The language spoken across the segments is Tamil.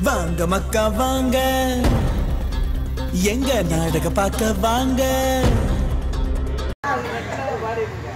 வாங்க மக்கா வாங்க, எங்க நாடக பார்க்க வாங்க.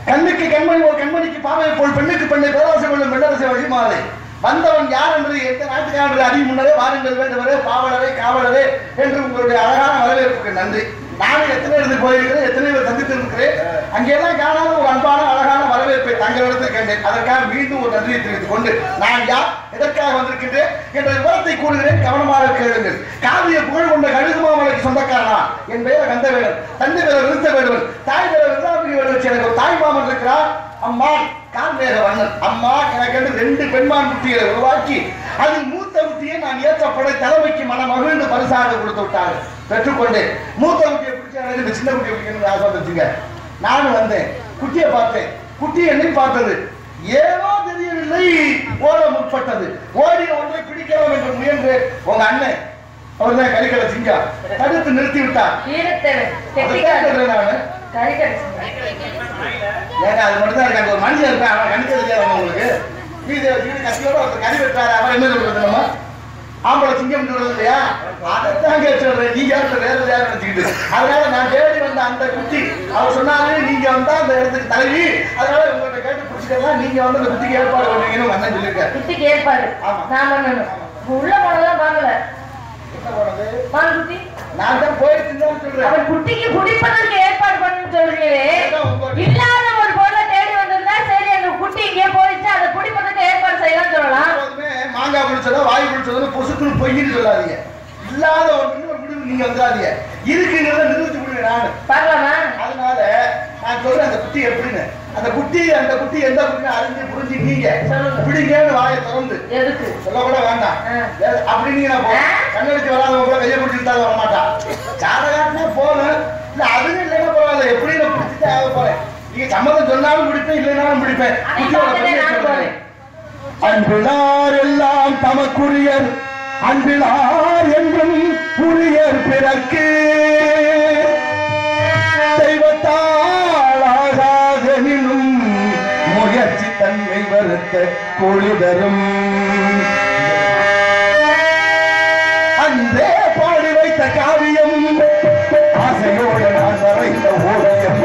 கண்ணுக்கு கண்மணி ஒரு கண்மணிக்கு பாவை போல் பெண்ணுக்கு பெண்ணை பேராசை கொள்ளும் பெண்ணரசை வழிமாறு வந்தவன் யார் என்பதை எந்த நாட்டுக்காரர்கள் அறியும் முன்னரே வாருங்கள் வேண்டுவரே பாவலரே காவலரே என்று உங்களுடைய அழகான வரவேற்புக்கு நன்றி. நானும் எத்தனை இடத்துக்கு போயிருக்கிறேன், எத்தனை பேர் சந்தித்து இருக்கிறேன். அங்கெல்லாம் காணாத ஒரு அன்பான அழகான வரவேற்பை தங்களிடத்தில் கண்டேன். அதற்காக மீண்டும் ஒரு நன்றியை தெரிவித்துக் கொண்டு நான் யார், எதற்காக வந்திருக்கின்றேன் என்ற விவரத்தை கூறுகிறேன், கவனமாக கேளுங்கள். காவிய புகழ் கொண்ட கழுகுமாமலைக்கு சொந்தக்காரனா? என் பெயர் கந்தவேலன். தந்தை பெயர் விருத்தவேடுவன், தாய் பெயர் விருதாபிரி வேடுவன். எனக்கு ஒரு தாய்மாமன் இருக்கிறார், அம்மான் கால்வேக வண்ணன். அம்மா எனக்கு 2 பெண்மான் குட்டிகளை உருவாக்கி அதில் மூத்த குட்டியை நான் ஏற்றப்பட தலைமைக்கு மனமகிழ்ந்து பரிசாக கொடுத்து விட்டாங்க. பெற்றுக்கொண்டேன். மூத்த குட்டியை பிடிச்ச எனக்கு இந்த சின்ன குட்டியை பிடிக்கணும்னு ஆசை வந்துச்சுங்க. நானும் வந்தேன், குட்டியை பார்த்தேன். குட்டி என்னை பார்த்தது, ஏனோ தெரியவில்லை, ஓட முற்பட்டது. ஓடிய ஒன்றை பிடிக்கலாம் என்று முயன்று உங்க அண்ணன் அவர் தான் கரிக்கடை சிங்கா தடுத்து நிறுத்தி விட்டார். ஏங்க அது மட்டும் தான் இருக்காங்க. ஒரு மனுஷன் இருக்கான், அவன் கணிக்க தெரியாத உங்களுக்கு வீடு கட்சியோட ஒருத்தர் கறி வெட்டாரு. அவன் என்ன சொல்றது, நம்ம ஆம்பளை சிங்கம் சொல்றது இல்லையா? அதைத்தான் சொல்றேன். நீங்க வேற யாரும் நினைச்சுக்கிட்டு அதனால நான் தேடி வந்த அந்த குட்டி அவர் சொன்னாரு, நீங்க வந்தா அந்த இடத்துக்கு தலைவி, அதனால உங்கள்கிட்ட கேட்டு பிடிச்சிக்கலாம், நீங்க வந்து அந்த குட்டிக்கு ஏற்பாடு பண்ணுவீங்கன்னு அண்ணன் சொல்லியிருக்காரு. குட்டிக்கு ஏற்பாடு உள்ள போனதான் வாங்கல. நான் தான் போயிட்டு சொல்றேன். அவன் குட்டிக்கு குடிப்பதற்கு ஏற்பாடு பண்ணு சொல்றீங்களே, இல்லாத ஒரு பொருளை தேடி வந்திருந்தா சரி, அந்த குட்டி இங்கே போயிடுச்சு, அதை குடிப்பதற்கு ஏற்பாடு செய்யலாம் சொல்லலாம். மாங்காய் குடிச்சதோ வாய் குடிச்சதோ பொசுக்குன்னு பொய்ன்னு சொல்லாதீங்க. இல்லாத ஒன்று ஒரு முடிவு நீங்க வந்துடாதீங்க. இருக்குங்கிறத நிறுத்தி கொடுங்க. நான் பார்க்கலாமா? அதனால நான் சொல்றேன், அந்த குட்டி எப்படின்னு, அந்த குட்டி எந்த குட்டின்னு அறிஞ்சு புரிஞ்சு நீங்க பிடிங்கன்னு வாயை திறந்து எதுக்கு சொல்ல கூட வேண்டாம். அப்படின்னு நான் கண்ணடிச்சு வராதவங்க கூட கையை பிடிச்சிட்டு வர மாட்டான். சாரகாட்டினா போகணும். இல்ல அதுவும் இல்லைன்னா பரவாயில்ல, எப்படி நான் பிடிச்சிட்டு ஆக போறேன். நீங்க சம்மதம் சொன்னாலும் பிடிப்பேன், இல்லைனாலும் பிடிப்பேன். அன்பிலார் எல்லாம் தமக்குரியர், அன்பிலார் என்றும் உரியர் பிறக்கு தெய்வத்தாளாகாதெனினும் முயற்சி தன்மை வருத்த பொழுதரும் அன்றே பாடி வைத்த காவியம் ஆசையோடு நான் வரைந்த ஓவியம்.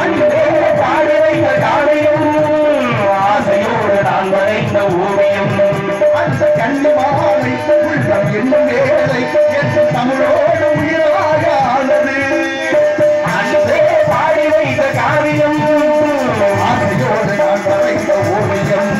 அன்றே பாடி வைத்த காவியம் ஆசையோடு நான் வரைந்த ஓவியம். அந்த கண்ணிமாலை உள்ளம் என்னும் வேலை என்று தமிழோடு உயிராக ஆனது. அன்றே பாடி வைத்த காவியம் ஆசையோடு நான் வரைந்த ஓவியம்.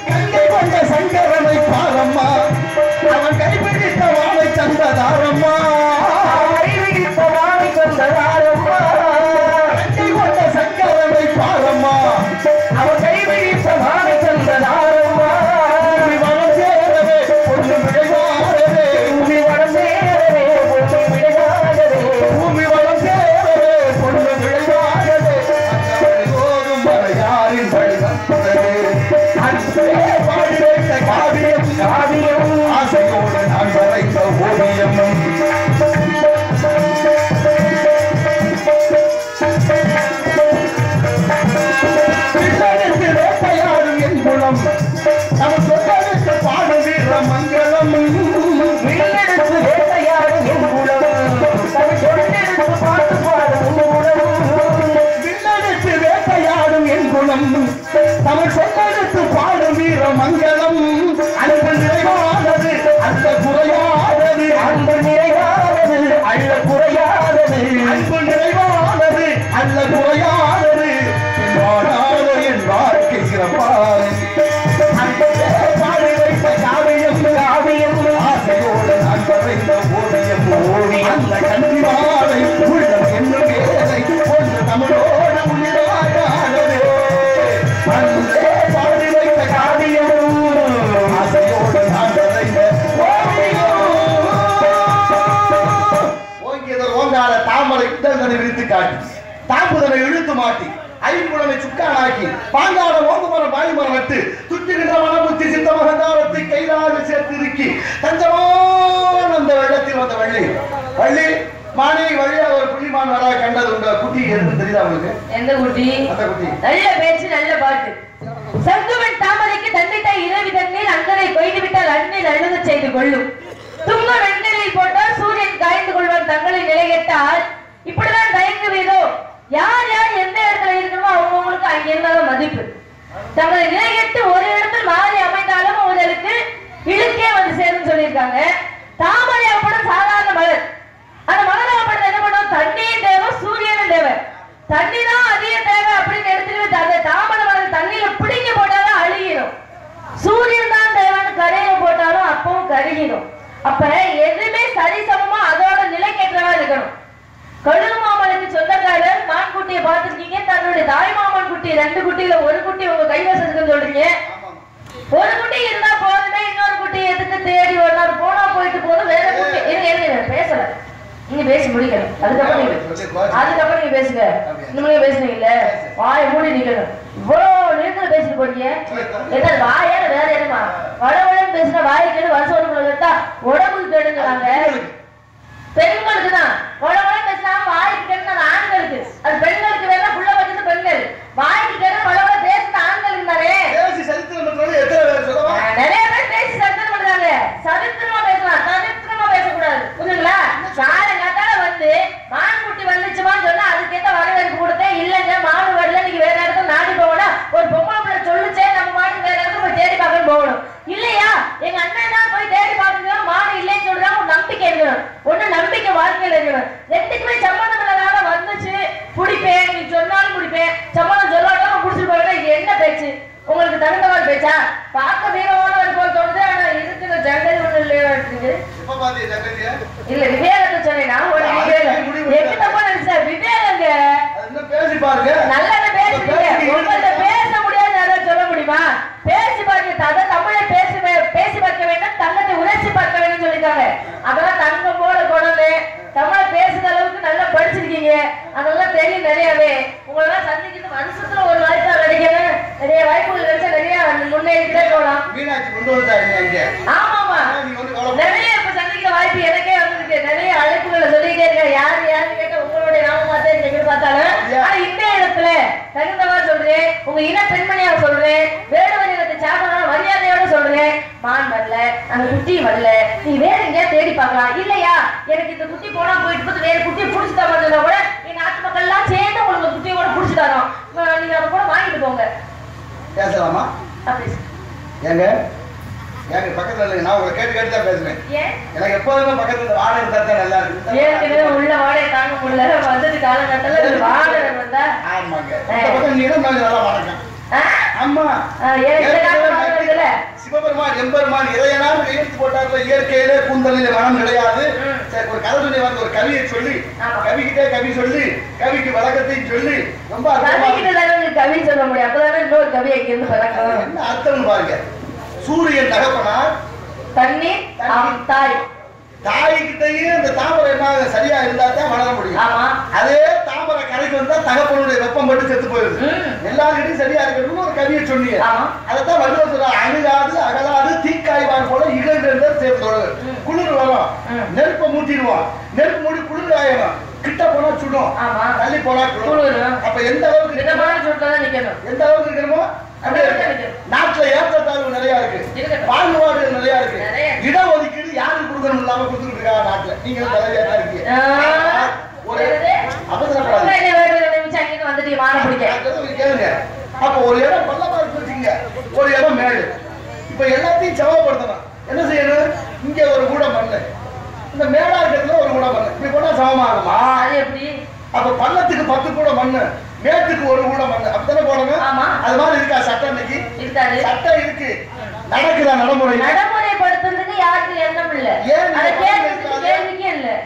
கங்கை கொண்ட சங்கரனை பாரம்மா, அவன் கைபிடித்த வாழை தந்ததாரம்மா, கைபிடித்த வாழை தந்ததாரம்மா. கங்கை கொண்ட சங்கரனை பாரம்மா, அவன் கைபிடித்த வாழை தந்ததாரம்மா. வரம் சேரவே பொண்ணு விளையாடவே, பூமி வரம் சேரவே பொண்ணு விளையாடவே, பூமி வரம் சேரவே பொண்ணு விளையாடவே. ஓடும் வரையாரின் வழி வந்தது. அன்பே பாடி வைத்த காவியம் காவியம் அந்த கன்னிமாலை உள்ளம் என்னும் வேலை ஒன்று தமிழோட உயிராடானதே அன்றே பாடி வைத்த காவியம் அசையோடு நான் வரைந்த ஓங்கியதர் ஓங்கால தாமரை இதழ்களை விரித்து காட்டி தாம்புதனை இழுத்து மாட்டி ஐம்புலனை சுக்கானாக்கி பாங்கான ஓங்குமரம் வாயுமரம் நட்டு துட்டுகின்ற மனபுத்தி சித்த மகங்காரத்தை கைதாக சேர்த்து இருக்கி தஞ்சமான அந்த வெள்ளத்தில் வந்த வள்ளி வள்ளி மானை வழியா ஒரு புள்ளிமான் வர கண்டது உங்க குட்டி எதுன்னு தெரியுதா உங்களுக்கு? எந்த குட்டி? அந்த குட்டி. நல்ல பேச்சு நல்ல பாட்டு. சங்குவன் தாமரைக்கு தண்டித்த இரவி தண்ணீர் அங்கரை கொய்து விட்டால் அண்ணீர் அழுக செய்து கொள்ளும். துங்க வெண்ணெலில் போட்டால் சூரியன் காய்ந்து கொள்வான் தங்களை நிலைகெட்டால் இப்படிதான் தயங்குவீரோ? யார் யார் எந்த இடத்துல இருக்கணுமோ அவங்களுக்கு அங்க இருந்தாலும் மதிப்பு. தங்களை நிலைகெட்டு ஒரு இடத்தில் மாறி அமைந்தாலும் அவர்களுக்கு இழுக்கே வந்து சேரும் சொல்லியிருக்காங்க. தாமரை அப்படம் சாதாரண மலர். அந்த மலர் அப்படம் என்ன பண்ணும்? தண்ணியும் தேவை சூரியனும் தேவை. தண்ணி தான் அதிக தேவை அப்படின்னு எடுத்துட்டு அந்த தாமரை மலர் தண்ணியில பிடிக்க போட்டாலும் அழுகிடும். சூரியன் தான் தேவைன்னு கரையில போட்டாலும் அப்பவும் கருகிடும். அப்ப எதுவுமே சரிசமமா அதோட நிலைக்கேற்றவா இருக்கணும். கழுகு மாமனுக்கு சொந்தக்காரர் மான்குட்டியை பார்த்திருக்கீங்க. தன்னுடைய தாய் மாமன் குட்டி 2 குட்டியில ஒரு குட்டி உங்க கைவசம் இருக்குன்னு சொல்றீங்க. ஒரு குட்டி இருந்தா போதுமே, இன்னொரு குட்டி எதுக்கு தேடி ஒரு போனா போயிட்டு போதும். வேற குட்டி பேசல, நீங்க பேசி முடிக்கணும். அதுக்கப்புறம் நீங்க பேசுங்க. நீங்களே பேசுனீங்கல்ல, வாயை மூடி நிக்கணும். இவ்வளவு நேரத்துல பேசிட்டு போறீங்க. என்ன வாயால வேற என்னமா வடவழன்னு பேசினா வாய்க்கு வருஷம் ஒண்ணு உடம்புக்கு கேடுங்கிறாங்க. பெண்களுக்கு தான் வடவழன்னு பேசினா வாய்க்கு கேடு, அது ஆண்களுக்கு. அது பெண்களுக்கு வேணா புள்ள வச்சது பெண்கள். வாய்க்கு கேடு வடவழ பேசுறது ஆண்களுக்கு தானே. நிறைய பேர் பேசி சரித்திரம் பண்றாங்க. சரித்திரமா பேசலாம், சரித்திரமா பேசக்கூடாது. புரியுங்களா? காலங்காத்தால வந்து மான்குட்டி வந்துச்சுமான்னு சொன்னா அதுக்கேற்ற வரவேற்பு கொடுத்தேன். இல்லைங்க மாடு வரல, நீங்க வேற இடத்துல நாடி போகணும். ஒரு பொம்பளை பிள்ளை சொல்லுச்சே நம்ம மாடு வேற இடத்துல போய் தேடி பார்க்கணும் போகணும். இல்லையா எங்க அண்ணன் தான் போய் தேடி பார்க்கணும், மாடு இல்லைன்னு சொல்றாங்க. ஒரு நம்பிக்கை இருக்கணும். ஒண்ணு நம்பிக்கை வாழ்க்கையில இருக்கணும். ரெண்டுக்குமே சம்மந்தம் இல்லாத வந்துச்சு குடிப்பேன், நீ சொன்னாலும் குடிப்பேன், சம்மந்தம் சொல்லாலும் குடிச்சிட்டு போயிட்டா இது என்ன பேச்சு? உங்களுக்கு தகுந்தவாறு பேச்சா? பார்க்க வீரமான போல் தோணுது. ஆனா இருக்கிற ஜங்கல் ஒண்ணு இல்லையா இருக்குது. இல்ல விவேகத்தை சொன்னேன் நான். ஒரு விவேகம் எட்டு தப்பா நினைச்சா விவேகங்க பேசி பாருங்க. நல்லத பேசுறீங்க. உங்கள்ட்ட பேச முடியாது யாராவது சொல்ல முடியுமா? பேசி பாருங்க. அத தமிழை பேசி பார்க்க வேண்டும், தங்கத்தை உரைச்சி பார்க்க வேண்டும் சொல்லிருக்காங்க. அதெல்லாம் தங்கம் போல கொண்டு தமிழை பேசுற அளவுக்கு நல்லா படிச்சிருக்கீங்க. அதெல்லாம் தெரியும் நிறையவே. உங்களெல்லாம் சந்திக்கிறது வருஷத்துல ஒரு வாய்ப்பா கிடைக்கணும். நிறைய வாய்ப்புகள் கிடைச்சா நிறைய முன்னேறிக்கிட்டே போகலாம். ஆமாமா, நிறைய இப்ப சந்திக்கிற வாய்ப்பு எனக்கே வந்திருக்கு. நிறைய அழைப்புகளை சொல்லிக்கிட்டே இருக்கேன். யாரு கேட்ட உங்களுடைய நாம பார்த்தே எங்க பார்த்தாலும். ஆனா இந்த இடத்துல தகுந்தவா சொல்றேன், உங்க இன பெண்மணியா சொல்றேன், வேடுவர் இனத்தை சாப்பிட மரியாதையோட சொல்றேன். மான் வரல, அந்த குட்டி வரல, நீ வேற எங்கேயா தேடி பார்க்கலாம். இல்லையா எனக்கு இந்த குட்டி போனா போயிட்டு போது வேற குட்டியை புடிச்சு தரமா கூட என் நாட்டு மக்கள் எல்லாம் சேர்ந்து உங்களுக்கு குட்டியை கூட புடிச்சு தரோம். நீங்க அதை கூட வாங்கிட்டு போங்க. பேசலாமா? ஏங்க ஏங்க பக்கத்துல இல்லைங்க, நான் உங்களை கேட்டு தான் பேசுவேன். எனக்கு எப்போதுமே பக்கத்துல வாடகை இருந்தா தான் நல்லா இருக்கு. ஏற்கனவே உள்ள வாடகை தாங்க முடியல, வந்தது காலகட்டத்துல வாடகை வந்தா. ஆமாங்க, நீ நல்லா வணக்கம். ஆமா, சிவபெருமான் எம்பெருமான் இறையனார் கையெழுத்து போட்டார்ல, இயற்கையிலே கூந்தலிலே மனம் கிடையாது. ஒரு கதை சொல்லி வந்து ஒரு கவியை சொல்லி கவிக்கிட்டே கவி சொல்லி கவிக்கு வழக்கத்தையும் சொல்லி ரொம்ப கவி சொல்ல முடியும். அப்பதானே இன்னொரு கவி இருந்து பழக்கம். என்ன அர்த்தம் பாருங்க. சூரியன் தகப்பனார், தண்ணீர் தாய். தாய்கிட்டையும் இந்த தாமரை என்ன சரியா இருந்தா தான் வளர முடியும். அதே தாமரை கரைக்கு வந்தா தகப்பனுடைய வெப்பம் பட்டு செத்து போயிருது. எல்லாருக்கிட்டையும் சரியா இருக்கணும்னு ஒரு கவியை சொன்னீங்க. அதைத்தான் வள்ளுவர் சொல்ற, அணுகாது அகலாது தீக்காய்வான் போல இகழ்ந்து சேர்ந்து குளிர் வரும். நெருப்பை மூட்டிடுவோம், நெருப்பு மூடி குளிர் ஆயிடும். கிட்ட போனா சுடும், தள்ளி போனா குளிரும். அப்ப எந்த அளவுக்கு எந்த அளவுக்கு இருக்கணுமோ நாட்டுல ஏற்றத்தாழ்வு நிறைய இருக்கு, பாகுபாடு நிறைய இருக்கு. இடஒதுக்கீடு யாருக்கு கொடுக்கணும் இல்லாம கொடுத்துட்டு இருக்காங்க நாட்டுல. நீங்க தலைவியா தான் இருக்கீங்க. கேளுங்க. அப்ப ஒரு இடம் பள்ளமா இருக்கு வச்சுக்கீங்க, ஒரு இடம் மேடு. இப்ப எல்லாத்தையும் சமப்படுத்தணும். என்ன செய்யணும்? இங்க ஒரு கூட மண்ணு, இந்த மேடா இருக்கிறதுல ஒரு கூட மண்ணு, இப்படி போனா சமமாகுமா? எப்படி? அப்ப பள்ளத்துக்கு 10 கூட மண்ணு, மேட்டுக்கு ஒரு கூட மண்ணு, அப்படித்தானே போடணும். அது மாதிரி இருக்கா சட்டம்? இன்னைக்கு சட்டம் இருக்கு, நடக்குதா நடைமுறை? நடைமுறைப்படுத்துறதுக்கு யாருக்கு எண்ணம் இல்ல.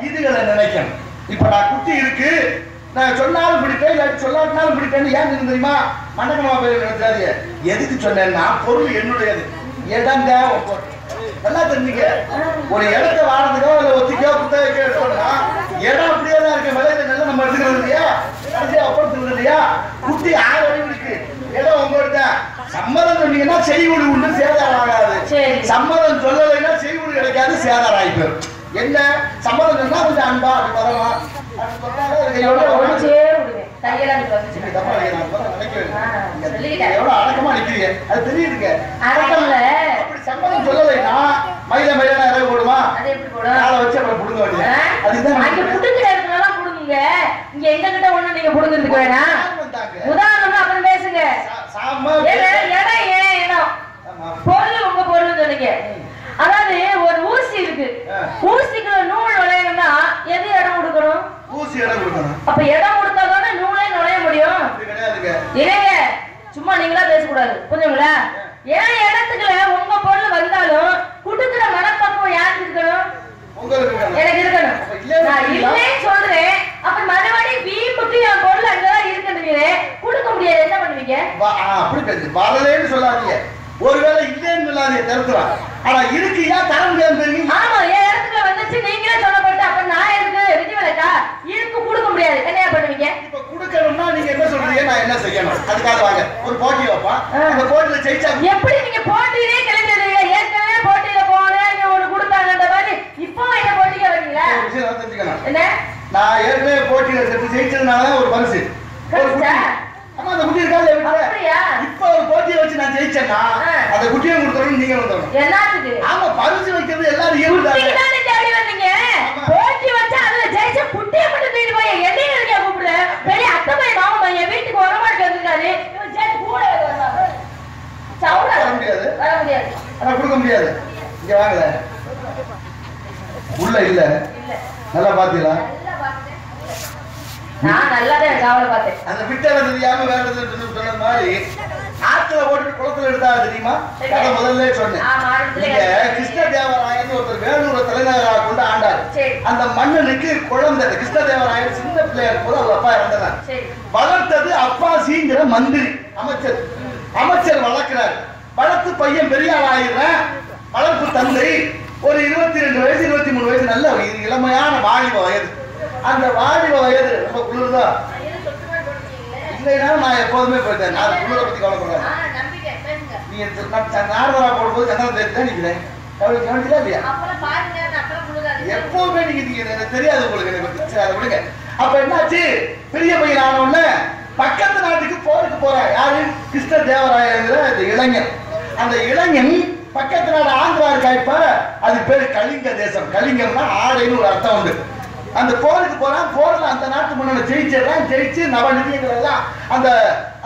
இதுகள் என்ன நான் சொன்னாலும் பிடிப்பேன் இல்லாட்டி சொல்லாட்டினாலும் பிடிப்பேன்னு ஏன் தெரியுமா? மண்டகமா போய் நினைச்சாரு. எதுக்கு சொன்னேன்னா பொருள் என்னுடையது, இடம் தேவை. நல்லா தெரிஞ்சுக்க, ஒரு இடத்த வாடகைக்கோ இல்ல ஒத்திக்கோ புத்தகக்கோ எடுத்தோம்னா இடம் அப்படியே தான் இருக்கு. விலையில நல்லா நம்ம எடுத்துக்கிறது இல்லையா, கடைசியா அப்புறத்துறது இல்லையா? குட்டி 6 அடி இருக்கு, இடம் உங்கள்கிட்ட. சம்மதம் சொன்னீங்கன்னா செய்கூலி உண்டு, சேதாரம் ஆகாது. சம்மதம் சொல்லலைன்னா செய்கூலி கிடைக்காது, சேதாரம் ஆயிப்போம். என்ன சம்மதம் சொன்னா கொஞ்சம் அன்பா அப்படி வரலாம். அடக்கமா நிக்கிறீங்க, அது தெரியுதுங்க. அப்படி சம்மதம் சொல்லலைன்னா மயில மயிலா இறகு போடுமா, காலை வச்சு அப்புறம் புடுங்க வேண்டிய. அதுதான் புடுங்க. இங்க எங்க கிட்ட ஒண்ணு நீங்க புடுங்கிறதுக்கு வேணாம். உதாரணமா அப்புறம் பேசுங்க. இடம் ஏன் இடம், பொருள் உங்க பொருள் சொன்னீங்க. அதாவது ஒரு ஊசி இருக்கு, ஊசிக்கு நூல் நுழையணும்னா எது இடம் கொடுக்கணும்? ஊசி இடம் கொடுக்கணும். அப்ப இடம் கொடுத்தாதானே நூலே நுழைய முடியும். இல்லைங்க, சும்மா நீங்களா பேசக்கூடாது, புரிஞ்சுங்களா? ஏன் இடத்துக்குள்ள உங்க பொருள் வந்தாலும் குடுக்கிற மனப்பக்குவம் யாருக்கு இருக்கணும்? எனக்கு இருக்கணும். நான் இல்லைன்னு சொல்றேன், அப்ப மறுபடியும் வீட்டுக்கு என் பொருள் அங்கதான் இருக்குன்னு கொடுக்க முடியாது, என்ன பண்ணுவீங்க? அப்படி பேசு, வரலன்னு சொல்லாதீங்க, ஒருவேளை இல்லைன்னு சொல்லாதீங்க, தருத்துறான். ஆனா இருக்கு, ஏன் தர முடியாது? ஆமா, என் இடத்துல வந்துச்சு நீங்களே சொல்லப்பட்டு அப்ப நான் இருக்கு விதிவிலக்கா இருக்கு கொடுக்க முடியாது, என்ன பண்ணுவீங்க? இப்ப கொடுக்கணும்னா நீங்க என்ன சொல்றீங்க, நான் என்ன செய்யணும்? அதுக்காக வாங்க ஒரு போட்டி வைப்பா, அந்த போட்டியில ஜெயிச்சா எப்படி நீங்க போட்டியிலே கிளம்பிடுவீங்க? ஏற்கனவே போட்டியில போனேன், இங்க ஒண்ணு கொடுத்தாங்கன்ற மாதிரி இப்போ என்ன போட்டிக்கு வரீங்களா? என்ன, நான் ஏற்கனவே போட்டியில ஜெயிச்சதுனால ஒரு பரிசு. ஆமா, அந்த குட்டி இருக்காது. இப்ப ஒரு போட்டியை வச்சு நான் ஜெயிச்சேன்னா அந்த குட்டியை கொடுத்தோம், நீங்க வந்துடணும். எல்லாத்துக்கு ஆமா, பரிசு வைக்கிறது எல்லாரும் வந்தீங்க. போட்டி வச்சா அதுல ஜெயிச்ச குட்டியை மட்டும் தூக்கிட்டு போய் என்னையும் இருக்க கூப்பிடுற பெரிய அத்தை பையன் மாமா பையன் வீட்டுக்கு வர மாட்டேன் இருக்காரு. வர முடியாது, வர முடியாது, ஆனா கொடுக்க முடியாது. இங்க வாங்கல, உள்ள இல்ல, நல்லா பாத்தீங்களா? நான் நல்லாதான் காவலை பார்த்தேன். அந்த விட்டல தெரியாம வேற சொன்ன மாதிரி ஆத்துல ஓட்டு குளத்துல எடுத்தா தெரியுமா? கதை முதல்ல சொன்னேன். கிருஷ்ணதேவராயன் ஒருத்தர் வேலூர் தலைநகராக கொண்டு ஆண்டார். அந்த மன்னனுக்கு குழந்தை கிருஷ்ணதேவராயன் சின்ன பிள்ளையா இருக்கும்போது அவர் அப்பா இறந்தார். வளர்த்தது அப்பாசிங்கிற மந்திரி அமைச்சர். அமைச்சர் வளர்க்கிறார், வளர்த்து பையன் பெரிய ஆளாயிடுறேன். வளர்ப்பு தந்தை ஒரு 22 வயசு 23 வயசு நல்ல இளமையான வாலிப வயது. அந்த வாலிப வயது ரொம்ப குளிர்தா இல்லைன்னா நான் எப்போதுமே போயிட்டேன். நான் குளிரை பத்தி கவலைப்படுறேன். நீங்க நார்மலா போடும்போது சந்திரன் தேடி தான் நிக்கிறேன். கவனிச்சா இல்லையா? எப்பவுமே நீங்க எனக்கு தெரியாது உங்களுக்கு, எனக்கு அதை விடுங்க. அப்ப என்னாச்சு, பெரிய பையன் ஆன உடனே பக்கத்து நாட்டுக்கு போருக்கு போற யாரு? கிருஷ்ணதேவராயங்கிற இந்த இளைஞன். அந்த இளைஞன் பக்கத்து நாடு ஆந்திரா இருக்கா, இப்ப அது பேரு கலிங்க தேசம். கலிங்கம்னா ஆடைன்னு ஒரு அர்த்தம் உண்டு. அந்த போருக்கு போறான், போர்ல அந்த நாட்டு முன்னாடி ஜெயிச்சிடறான். ஜெயிச்சு நவநிதியங்கள் எல்லாம் அந்த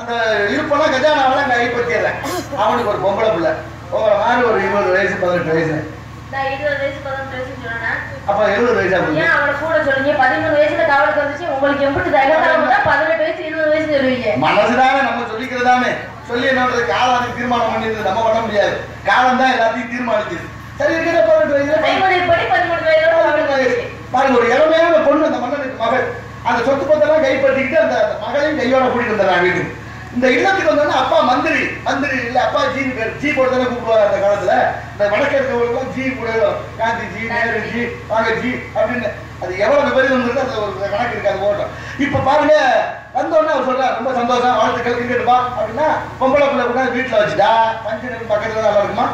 அந்த இருப்பெல்லாம் கஜானாவெல்லாம் கைப்பற்றிடுறேன். அவனுக்கு ஒரு பொம்பளை பிள்ளை, உங்களை மாதிரி ஒரு 20 வயசு 18 வயசு. அப்ப 70 வயசா மனசுதானே நம்ம சொல்லிக்கிறதானே. சொல்லி என்ன காலம் தீர்மானம் பண்ணி நம்ம பண்ண முடியாது, காலம் தான் எல்லாத்தையும் தீர்மானிக்குது. சரி, இருக்கிற 18 வயசு பாருங்க, ஒரு இளமையான பொண்ணு அந்த மன்னனுக்கு மகள். அந்த சொத்து பத்தெல்லாம் கைப்பற்றிக்கிட்டு அந்த மகளையும் கையோட கூட்டிட்டு வந்துடுறாங்க வீட்டுக்கு. இந்த இல்லத்துக்கு வந்தோன்னா அப்பா மந்திரி, மந்திரி இல்ல அப்பா ஜி பேர், ஜி போட்டு தானே கூப்பிடுவாங்க அந்த காலத்துல. இந்த வடக்கு இருக்கவங்களுக்கும் ஜி கூட, காந்தி ஜி, நேரு ஜி, வாங்க ஜி அப்படின்னு. அது எவ்வளவு விபரீதம் வந்துருக்கு, அது ஒரு கணக்கு இருக்காது ஓட்டம். இப்ப பாருங்க, வந்தோடனே அவர் சொல்றாரு, ரொம்ப சந்தோஷம், வாழ்த்துக்கள், கிரிக்கெட்டுப்பா அப்படின்னா. பொம்பளை பிள்ளை கூட வீட்டுல வச்சுட்டா பஞ்சு பக்கத்துல நல்லா இருக்குமா?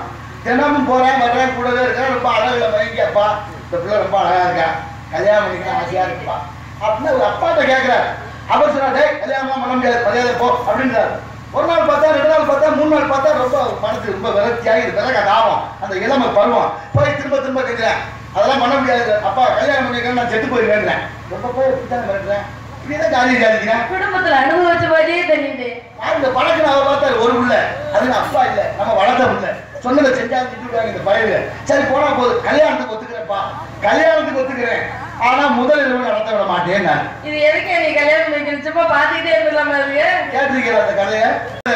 தினமும் போறேன் வர்றேன், கூடவே இருக்கேன், ரொம்ப அழகுல மயங்கியாப்பா, இந்த பிள்ளை ரொம்ப அழகா இருக்கா, கல்யாணம் பண்ணிக்கலாம் ஆசையா இருக்குப்பா அப்படின்னு ஒரு அப்பாட்ட கேட்கிறாரு. அவர் சொன்னா, கல்யாணம் பண்ண முடியாது, மரியாதை போ அப்படின்றாரு. ஒரு நாள் பார்த்தா, 2 நாள் பார்த்தா, 3 நாள் பார்த்தா ரொம்ப மனசு ரொம்ப விரக்தியாகி விலக தாபம், அந்த இளமை பருவம். போய் திரும்ப திரும்ப கேட்கிறேன், அதெல்லாம் பண்ண முடியாது அப்பா, கல்யாணம் பண்ணிக்கிறேன், நான் செத்து போய் வேண்டேன். ரொம்ப போய் எப்படித்தான் மிரட்டுறேன், இப்படிதான் காரியம் சாதிக்கிறேன். குடும்பத்துல அனுபவிச்ச மாதிரியே தெரியுது. இந்த பழக்கம் அவர் பார்த்தாரு, ஒரு உள்ள அது அப்பா இல்ல, நம்ம வளர்த்த உள்ள சொன்னதை செஞ்சாலும் திட்டுவாங்க இந்த பயில. சரி போனா போது, கல்யாணத்துக்கு ஒத்துக்கிறேன்ப்பா, கல்யாணத்துக்கு ஒத்துக்கிறேன், ஆனா முதல் இரவு நடத்த விட மாட்டேன். இது எதுக்கு நீ கல்யாணம் பண்ணிக்கிட்டு சும்மா பாத்துக்கிட்டே இருக்கலாமா? கேட்டிருக்கிற அந்த கதையை,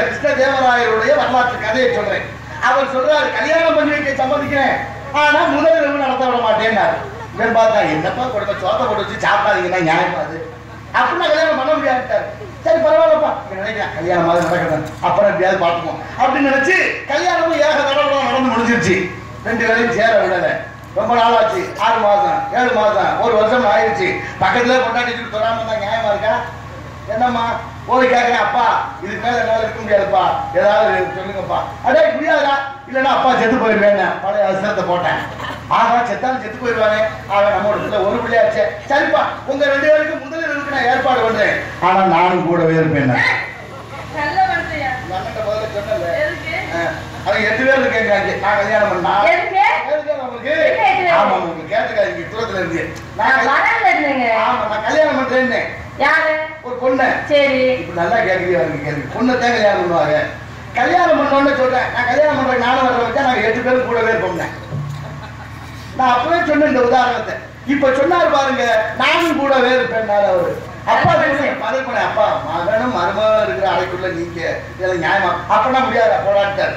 கிருஷ்ணதேவராயருடைய வரலாற்று கதையை சொல்றேன். அவர் சொல்றாரு, கல்யாணம் பண்ணி வைக்க சம்மதிக்கிறேன், ஆனா முதல் இரவு நடத்த விட மாட்டேன். இவன் பார்த்தா, என்னப்பா கொடுக்க சோத்த போட்டு வச்சு சாப்பிடாதீங்கன்னா நியாயமா? அது அப்படின்னா கல்யாணம் பண்ண முடியாது. சரி பரவாயில்லப்பா நினைக்கிறேன் கல்யாணம் மாதிரி நடக்குது அப்புறம் எப்படியாவது பார்த்துப்போம் அப்படின்னு நினைச்சு கல்யாணமும் ஏக தடவை நடந்து முடிஞ்சிருச்சு. 2 பேரையும் சேர விடலை. ரொம்ப நாள் ஆச்சு. 6 மாதம் 7 மாதம் 1 வருஷம் ஆயிடுச்சு. பக்கத்துல கொண்டாடிட்டு தொடாம தான் நியாயமா இருக்கா? என்னம்மா போய் கேட்கிறேன், அப்பா இதுக்கு மேல என்னால இருக்க முடியாதுப்பா, ஏதாவது சொல்லுங்கப்பா. அடே முடியாதா? இல்லைன்னா அப்பா செத்து போயிடுவேன். பழைய அவசரத்தை போட்டேன். ஆகா செத்தாலும் செத்து போயிடுவானே. ஆக நம்ம இடத்துல ஒரு பிள்ளையாச்சே. சரிப்பா உங்க 2 பேருக்கு முதலில் இருக்கு நான் ஏற்பாடு பண்றேன். ஆனா நானும் கூடவே இருப்பேன். முதல்ல சொன்னல அவங்க 8 பேர் இருக்கேங்க. நான் கல்யாணம் பண்ணா உங்களுக்கு ஆமா உங்களுக்கு கேட்டுக்காதீங்க. தூரத்துல இருந்து நான் கல்யாணம் பண்றேன்னு ஒரு பொண்ணு. சரி இப்ப நல்லா கேட்குறீங்க. கேள்வி பொண்ணத்தான் கல்யாணம் பண்ணுவாங்க. கல்யாணம் பண்ணோன்னு சொல்றேன். நான் கல்யாணம் பண்றேன் நானும் வர வச்சா நாங்க 8 பேரும் கூடவே இருப்போம்னேன். நான் அப்பவே சொன்னேன் இந்த உதாரணத்தை. இப்ப சொன்னாரு பாருங்க, நானும் கூடவே இருப்பேன். அவரு அப்பா பதில் பண்ண அப்பா மகனும் மருமகனும் இருக்கிற அறைக்குள்ள நீங்க இதெல்லாம் நியாயமா? அப்பனா முடியாது போராட்டார்.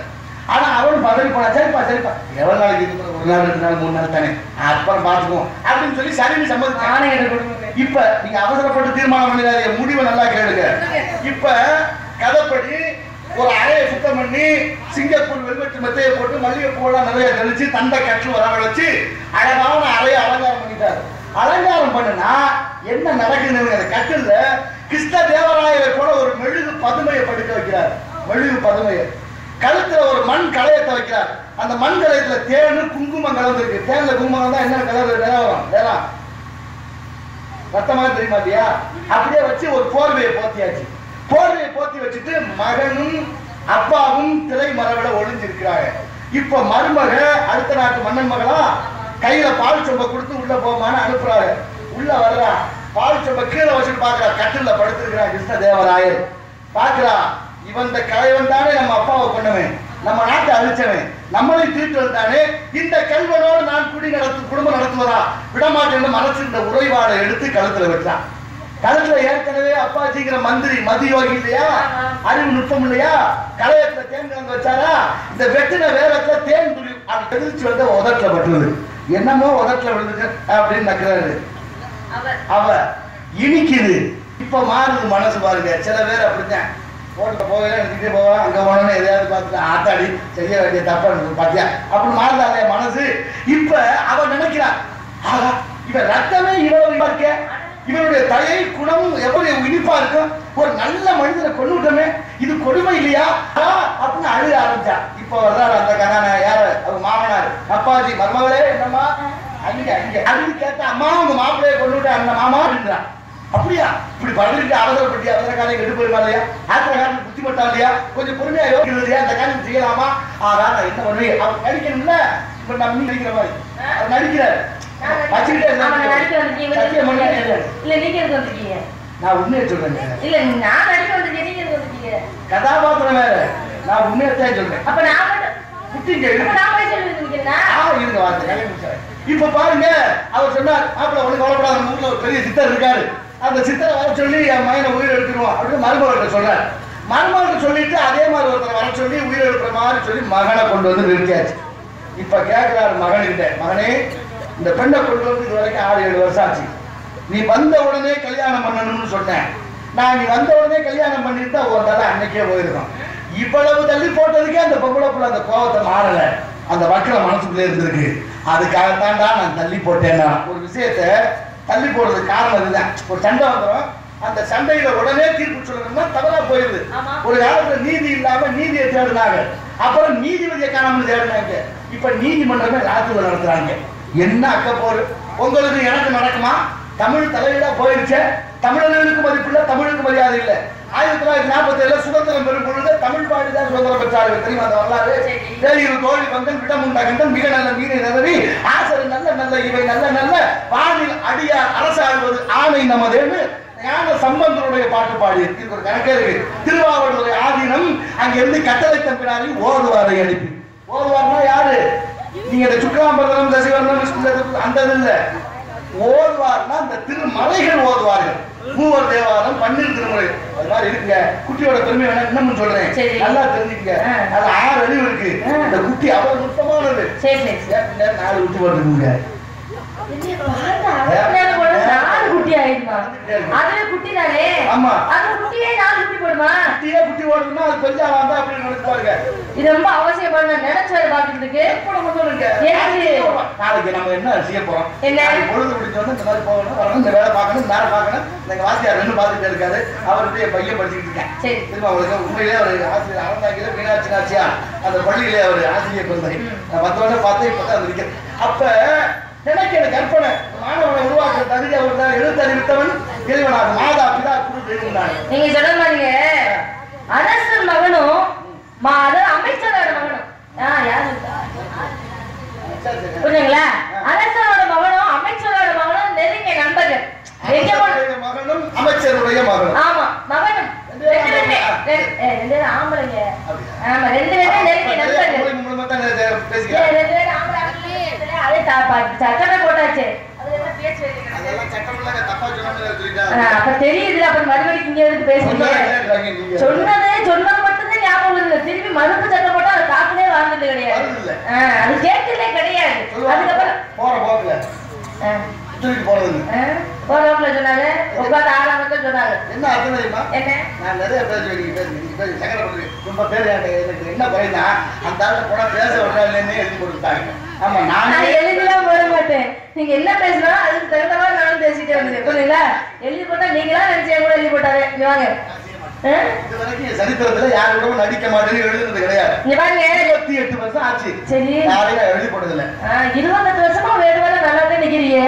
ஆனா அவனும் பதில் பண்ணா சரிப்பா சரிப்பா எவ்வளவு நாளைக்கு இது 1 நாள் 2 நாள் 3 நாள் தானே அப்புறம் பாத்துக்குவோம் அப்படின்னு சொல்லி சரின்னு சம்மதிச்சு. இப்ப நீங்க அவசரப்பட்டு தீர்மானம் பண்ணிடாதீங்க, முடிவை நல்லா கேளுங்க. இப்ப கதைப்படி ஒரு அறையை சுத்தம் பண்ணி சிங்கப்பூர் வெல்வெட்டு மெத்தையை போட்டு மல்லிகை பூவெல்லாம் நிறைய தெளிச்சு தண்டை கற்று வரவழைச்சு அழகான அறையை அலங்காரம் பண்ணிட்டாரு. அலங்காரம் பண்ணுனா என்ன நடக்குதுன்னு அந்த கட்டில கிருஷ்ண தேவராயரை போல ஒரு மெழுகு பதுமையை படுக்க வைக்கிறார். மெழுகு பதுமையை கழுத்துல ஒரு மண் கலையத்தை வைக்கிறார். அந்த மண் கலையத்துல தேனு குங்குமம் கலந்துருக்கு. தேன்ல குங்குமம் தான் என்ன கலர் வரும் வேறாம் ரத்தமா தெரியுமா இல்லையா? அப்படியே வச்சு ஒரு போர்வையை போத்தியாச்சு. போர்வையை போத்தி வச்சுட்டு மகனும் அப்பாவும் திரை மரவிட ஒளிஞ்சிருக்கிறாங்க. இப்ப மருமக அடுத்த நாட்டு மன்னன் மகளா கையில பால் சொம்ப கொடுத்து உள்ள போமான்னு அனுப்புறாரு. உள்ள வர்றா, பால் சொம்ப கீழே வச்சுட்டு பாக்குறா. கட்டில படுத்திருக்கிறான் கிருஷ்ண தேவராயர். பாக்குறா, இவன் இந்த கலைவன் தானே நம்ம அப்பாவை கொண்டவன், நம்ம நாட்டை அழிச்சவன், நம்மளை தீர்த்து வந்தானே. இந்த கல்வனோடு நான் குடும்பம் நடத்துவதா விடமாட்டேன்னு மனசிருந்த உறைவாளை எடுத்து கழுத்துல வச்சான். கழுத்துல ஏற்கனவே அப்பாஜிங்கிற மந்திரி மதியோகி இல்லையா, அறிவு நுட்பம் இல்லையா, கலையத்துல தேன் கலந்து வச்சாரா. இந்த வெட்டின வேகத்துல தேன் துளி அது எதிர்த்து வந்து உதட்டுல பட்டுது. என்னமோ உதட்டுல விழுந்துச்சு அப்படின்னு நக்கிறாரு. அவ இனிக்குது. இப்ப மாறுது மனசு பாருங்க. சில பேர் அப்படித்தான் போட்டு போகல நினைக்கிட்டே போவான். அங்க போனோன்னு எதையாவது பார்த்துட்டு ஆத்தாடி செய்ய வேண்டிய தப்பா பாத்தியா அப்படின்னு மாறுதாலே மனசு. இப்ப அவன் நினைக்கிறான், ஆகா இவன் ரத்தமே இவ்வளவு இருக்க, இவனுடைய தலை குணம் எவ்வளவு இனிப்பா இருக்கும், ஒரு நல்ல மனிதனை கொண்டுட்டோமே, இது கொடுமை இல்லையா அப்படின்னு அழுக ஆரம்பிச்சா. இப்ப வர்றாரு அந்த கதான யாரு அவர் மாமனார். அப்பாஜி மருமகளே என்னம்மா அங்க அங்க அப்படின்னு கேட்டா, அம்மா உங்க மாப்பிள்ளைய கொண்டுட்டா அந்த மாமா அப்படின்றான். அப்படியா இப்படி பதிலுக்கு அவசரப்பட்டி அவசர காலையை கெட்டு போயிருமா இல்லையா, ஆத்திர காலத்துக்கு புத்தி பட்டா இல்லையா, கொஞ்சம் பொறுமையா யோசிக்கிறது இல்லையா, அந்த காலம் செய்யலாமா? ஆகா நான் என்ன பண்ணுவேன் அவர் நடிக்கணும்ல. இப்ப நம்ம நீ நடிக்கிற மாதிரி அவர் நடிக்கிறார். நான் உண்மையை சொல்றேன். கதாபாத்திரம் வேற, நான் உண்மையத்தான் சொல்றேன். இப்ப பாருங்க அவர் சொன்னார், மாப்பிள்ள ஒண்ணு கவலைப்படாத, நம்ம ஊர்ல ஒரு பெரிய சித்தர் இருக்காரு, அந்த சித்தரை வர சொல்லி என் மகனை உயிர் எடுத்துருவோம் அப்படின்னு மருமகிட்ட சொல்றாரு. மருமகிட்ட சொல்லிட்டு அதே மாதிரி ஒருத்தரை வர சொல்லி உயிர் எடுக்கிற மாதிரி சொல்லி மகனை கொண்டு வந்து நிறுத்தியாச்சு. இப்ப கேட்கிறாரு மகன்கிட்ட, மகனே இந்த பெண்ணை கொண்டு வந்து இது வரைக்கும் 6-7 வருஷம் ஆச்சு, நீ வந்த உடனே கல்யாணம் பண்ணணும்னு சொன்னேன். நான் நீ வந்த உடனே கல்யாணம் பண்ணிட்டு ஒரு தடவை அன்னைக்கே போயிருக்கோம். இவ்வளவு தள்ளி போட்டதுக்கே அந்த பொம்பளை புள்ள அந்த கோபத்தை மாறல, அந்த வக்கல மனசுக்குள்ளே இருந்திருக்கு. அதுக்காகத்தான்டா நான் தள்ளி போட்டேன்னா. ஒரு விஷயத்த தள்ளி போடுறதுக்கு காரணம் இதுதான். ஒரு சண்டை வந்துடும், அந்த சண்டையில உடனே தீர்ப்பு சொல்லணும்னா தவறா போயிருது. ஒரு காலத்துல நீதி இல்லாம நீதியை தேடினாங்க, அப்புறம் நீதிபதியை காணாமல் தேடினாங்க. இப்ப நீதிமன்றமே ராத்திரில நடத்துறாங்க. என்ன அக்கப்போரு உங்களுக்கு எனக்கு நடக்குமா? தமிழ் தலைவீடா போயிருச்சு. தமிழர்களுக்கு மதிப்பு இல்ல, தமிழுக்கு மரியாதை இல்லை. 1947 சுதந்திரம் பெறும் பொழுது தமிழ் பாடிதான் சுதந்திரம் பெற்றார்கள். தெரியுமா அந்த வரலாறு? வேலியில் தோழி பங்கன் விடமுண்டாகின்றன் மிக நல்ல மீனை நிறவி ஆசரு நல்ல நல்ல இவை நல்ல நல்ல வானில் அடியார் அரசாழ்வது ஆணை நமதேன்னு ஞான சம்பந்தருடைய பாட்டு பாடி இருக்கு. ஒரு கணக்கே இருக்கு. திருவாவூருடைய ஆதீனம் அங்கிருந்து கட்டளை தம்பினாரி ஓதுவாரை அனுப்பி. ஓதுவார்னா யாரு? நீங்க இந்த சுக்காம்பரம் தசிவர்ணம் அந்த இல்ல. ஓதுவார்னா இந்த திருமலைகள் ஓதுவார்கள். மூவர் தேவாரம், பன்னீர் திருமுறை, அது மாதிரி இருக்குங்க. குட்டியோட பெருமை வேணா இன்னமும் சொல்றேன், நல்லா தெரிஞ்சுக்க. அது 6 அறிவு இருக்கு. இந்த குட்டி அவ்வளவு நுட்பமானது. 4 குட்டி வருதுங்க. குட்டி ஆயிடுமா? அதுவே குட்டி தானே. ஆமா. அது குட்டியே 4 குட்டி போடுமா? குட்டியே குட்டி ஓடுதுன்னா அது பெரிய ஆளா இருந்தா அப்படி நினைச்சு பாருங்க. இது ரொம்ப அவசியம் பண்ண நினைச்சு வேற பாக்குறதுக்கு. எப்ப நம்ம சொல்லுங்க. நாளைக்கு நம்ம என்ன செய்ய போறோம்? என்ன? பொழுது முடிஞ்ச உடனே இந்த மாதிரி போகணும், வரணும், இந்த வேலை பார்க்கணும், இந்த நேரம் பார்க்கணும். எங்க வாசியார் ரெண்டு பார்த்துட்டு இருக்காரு. அவர்கிட்ட என் பையன் படிச்சுட்டு இருக்கேன். சரி. திரும்ப அவருக்கு உண்மையிலே அவர் ஆசிரியர் அறந்தாங்கில மீனாட்சி நாச்சியா அந்த பள்ளியிலே அவர் ஆசிரியர் குழந்தை. நான் 10 வருடம் பார்த்தேன், இப்பதான் அது நிற்கிறேன். அப்ப எனக்கு கற்பனை மாணவனை உருவாக்குற தகுதி அவர் தான். எழுத்தறிவித்தவன் இறைவனாக மாதா பிதா குரு எழுதினார். நீங்க சொன்ன மாதிரிங்க அரசர் மகனும் அமைச்சரோட மகனும் யாரு புரியுங்களா? அரசரோட மகனும் அமைச்சரோட மகனும் நெருங்கிய நண்பர்கள். மகனும் அமைச்சருடைய மகனும். ஆமா மகனும் ரெண்டு ஆம்பளைங்க. ஆமா 2 பேரும் நெருங்கிய நண்பர்கள். அதே சட்டமே போட்டாச்சு. அப்ப தெரியுதுல, அப்ப மறுபடியும் இங்க இருந்து பேசுறீங்க. சொன்னது மட்டும்தான் ஞாபகம் இல்லை. திருப்பி மறுப்பு சட்டம் போட்டா அது காப்பிலே வாங்குறது கிடையாது. அது கேட்கலே கிடையாது. அதுக்கப்புறம் போற போக்குல சொன்னாங்க உட்காந்து ஆளாமத்தான் சொன்னாங்க. என்ன அர்த்தம் தெரியுமா? என்ன? நான் நிறைய பேசுவேன் சங்கடப்படுறேன். ரொம்ப பேர் எனக்கு என்ன பயனா அந்த ஆளு போனா பேச விடாதுன்னு எழுதி கொடுத்தாங்க. ஆமா நான் எழுதிலாம் போட மாட்டேன். நீங்க என்ன பேசினா அதுக்கு தகுந்த மாதிரி நானும் பேசிட்டே வந்தேன். புரியுங்களா? எழுதி போட்டா நீங்களா நினைச்சே கூட எழுதி போட்டாரு. வாங்க இது வரைக்கும் சரித்திரத்துல யாரு கூட நடிக்க மாட்டேன்னு எழுதுனது கிடையாது. 28 வருஷம் ஆச்சு. சரி யாரையும் எழுதி போட்டதில்ல. 28 வருஷமா வேடுவதா நல்லா தான் நிக்கிறீங்க.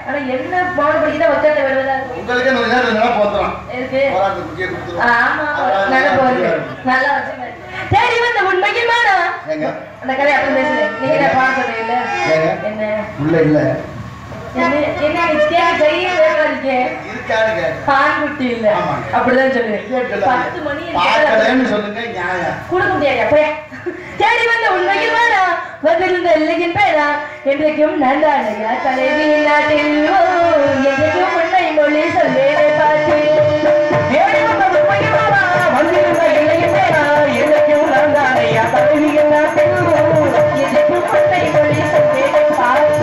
ஆனா என்ன பாடு படிக்கிட்டா ஒத்தட்ட வேடுவதா உங்களுக்கே நினைப்பு வந்துடும். இருக்கு போராட்ட குட்டியை கொடுத்துருவோம். ஆமா நினைப்பு வருது. நல்லா வச்சு சரி வந்து உண்மைக்கு மாடா அந்த கதை அப்புறம் பேசுறேன். நீங்க என்ன பாட சொல்றீங்க? என்ன உள்ள இல்ல என்ன நிச்சய செய்ய வேண்டிய இருக்காருங்க பான்குட்டி இல்ல அப்படிதான் சொல்லுவேன். 10 மணி பாக்கலன்னு சொல்லுங்க நியாயம் கொடுக்க முடியாது. அப்படியே தேடி வந்த உண்மையில் வேணா வந்திருந்த இல்லையின் பேரா என்றைக்கும் நன்றானையா தலைவி நாட்டில் என்றைக்கும் உண்மை மொழி சொல்லேனை பார்த்து தேடி வந்த உண்மையில் வேணா வந்திருந்த இல்லையின் பேரா என்றைக்கும் நன்றானையா தலைவி நாட்டில் என்றைக்கும் உண்மை மொழி சொல்லேனை பார்த்து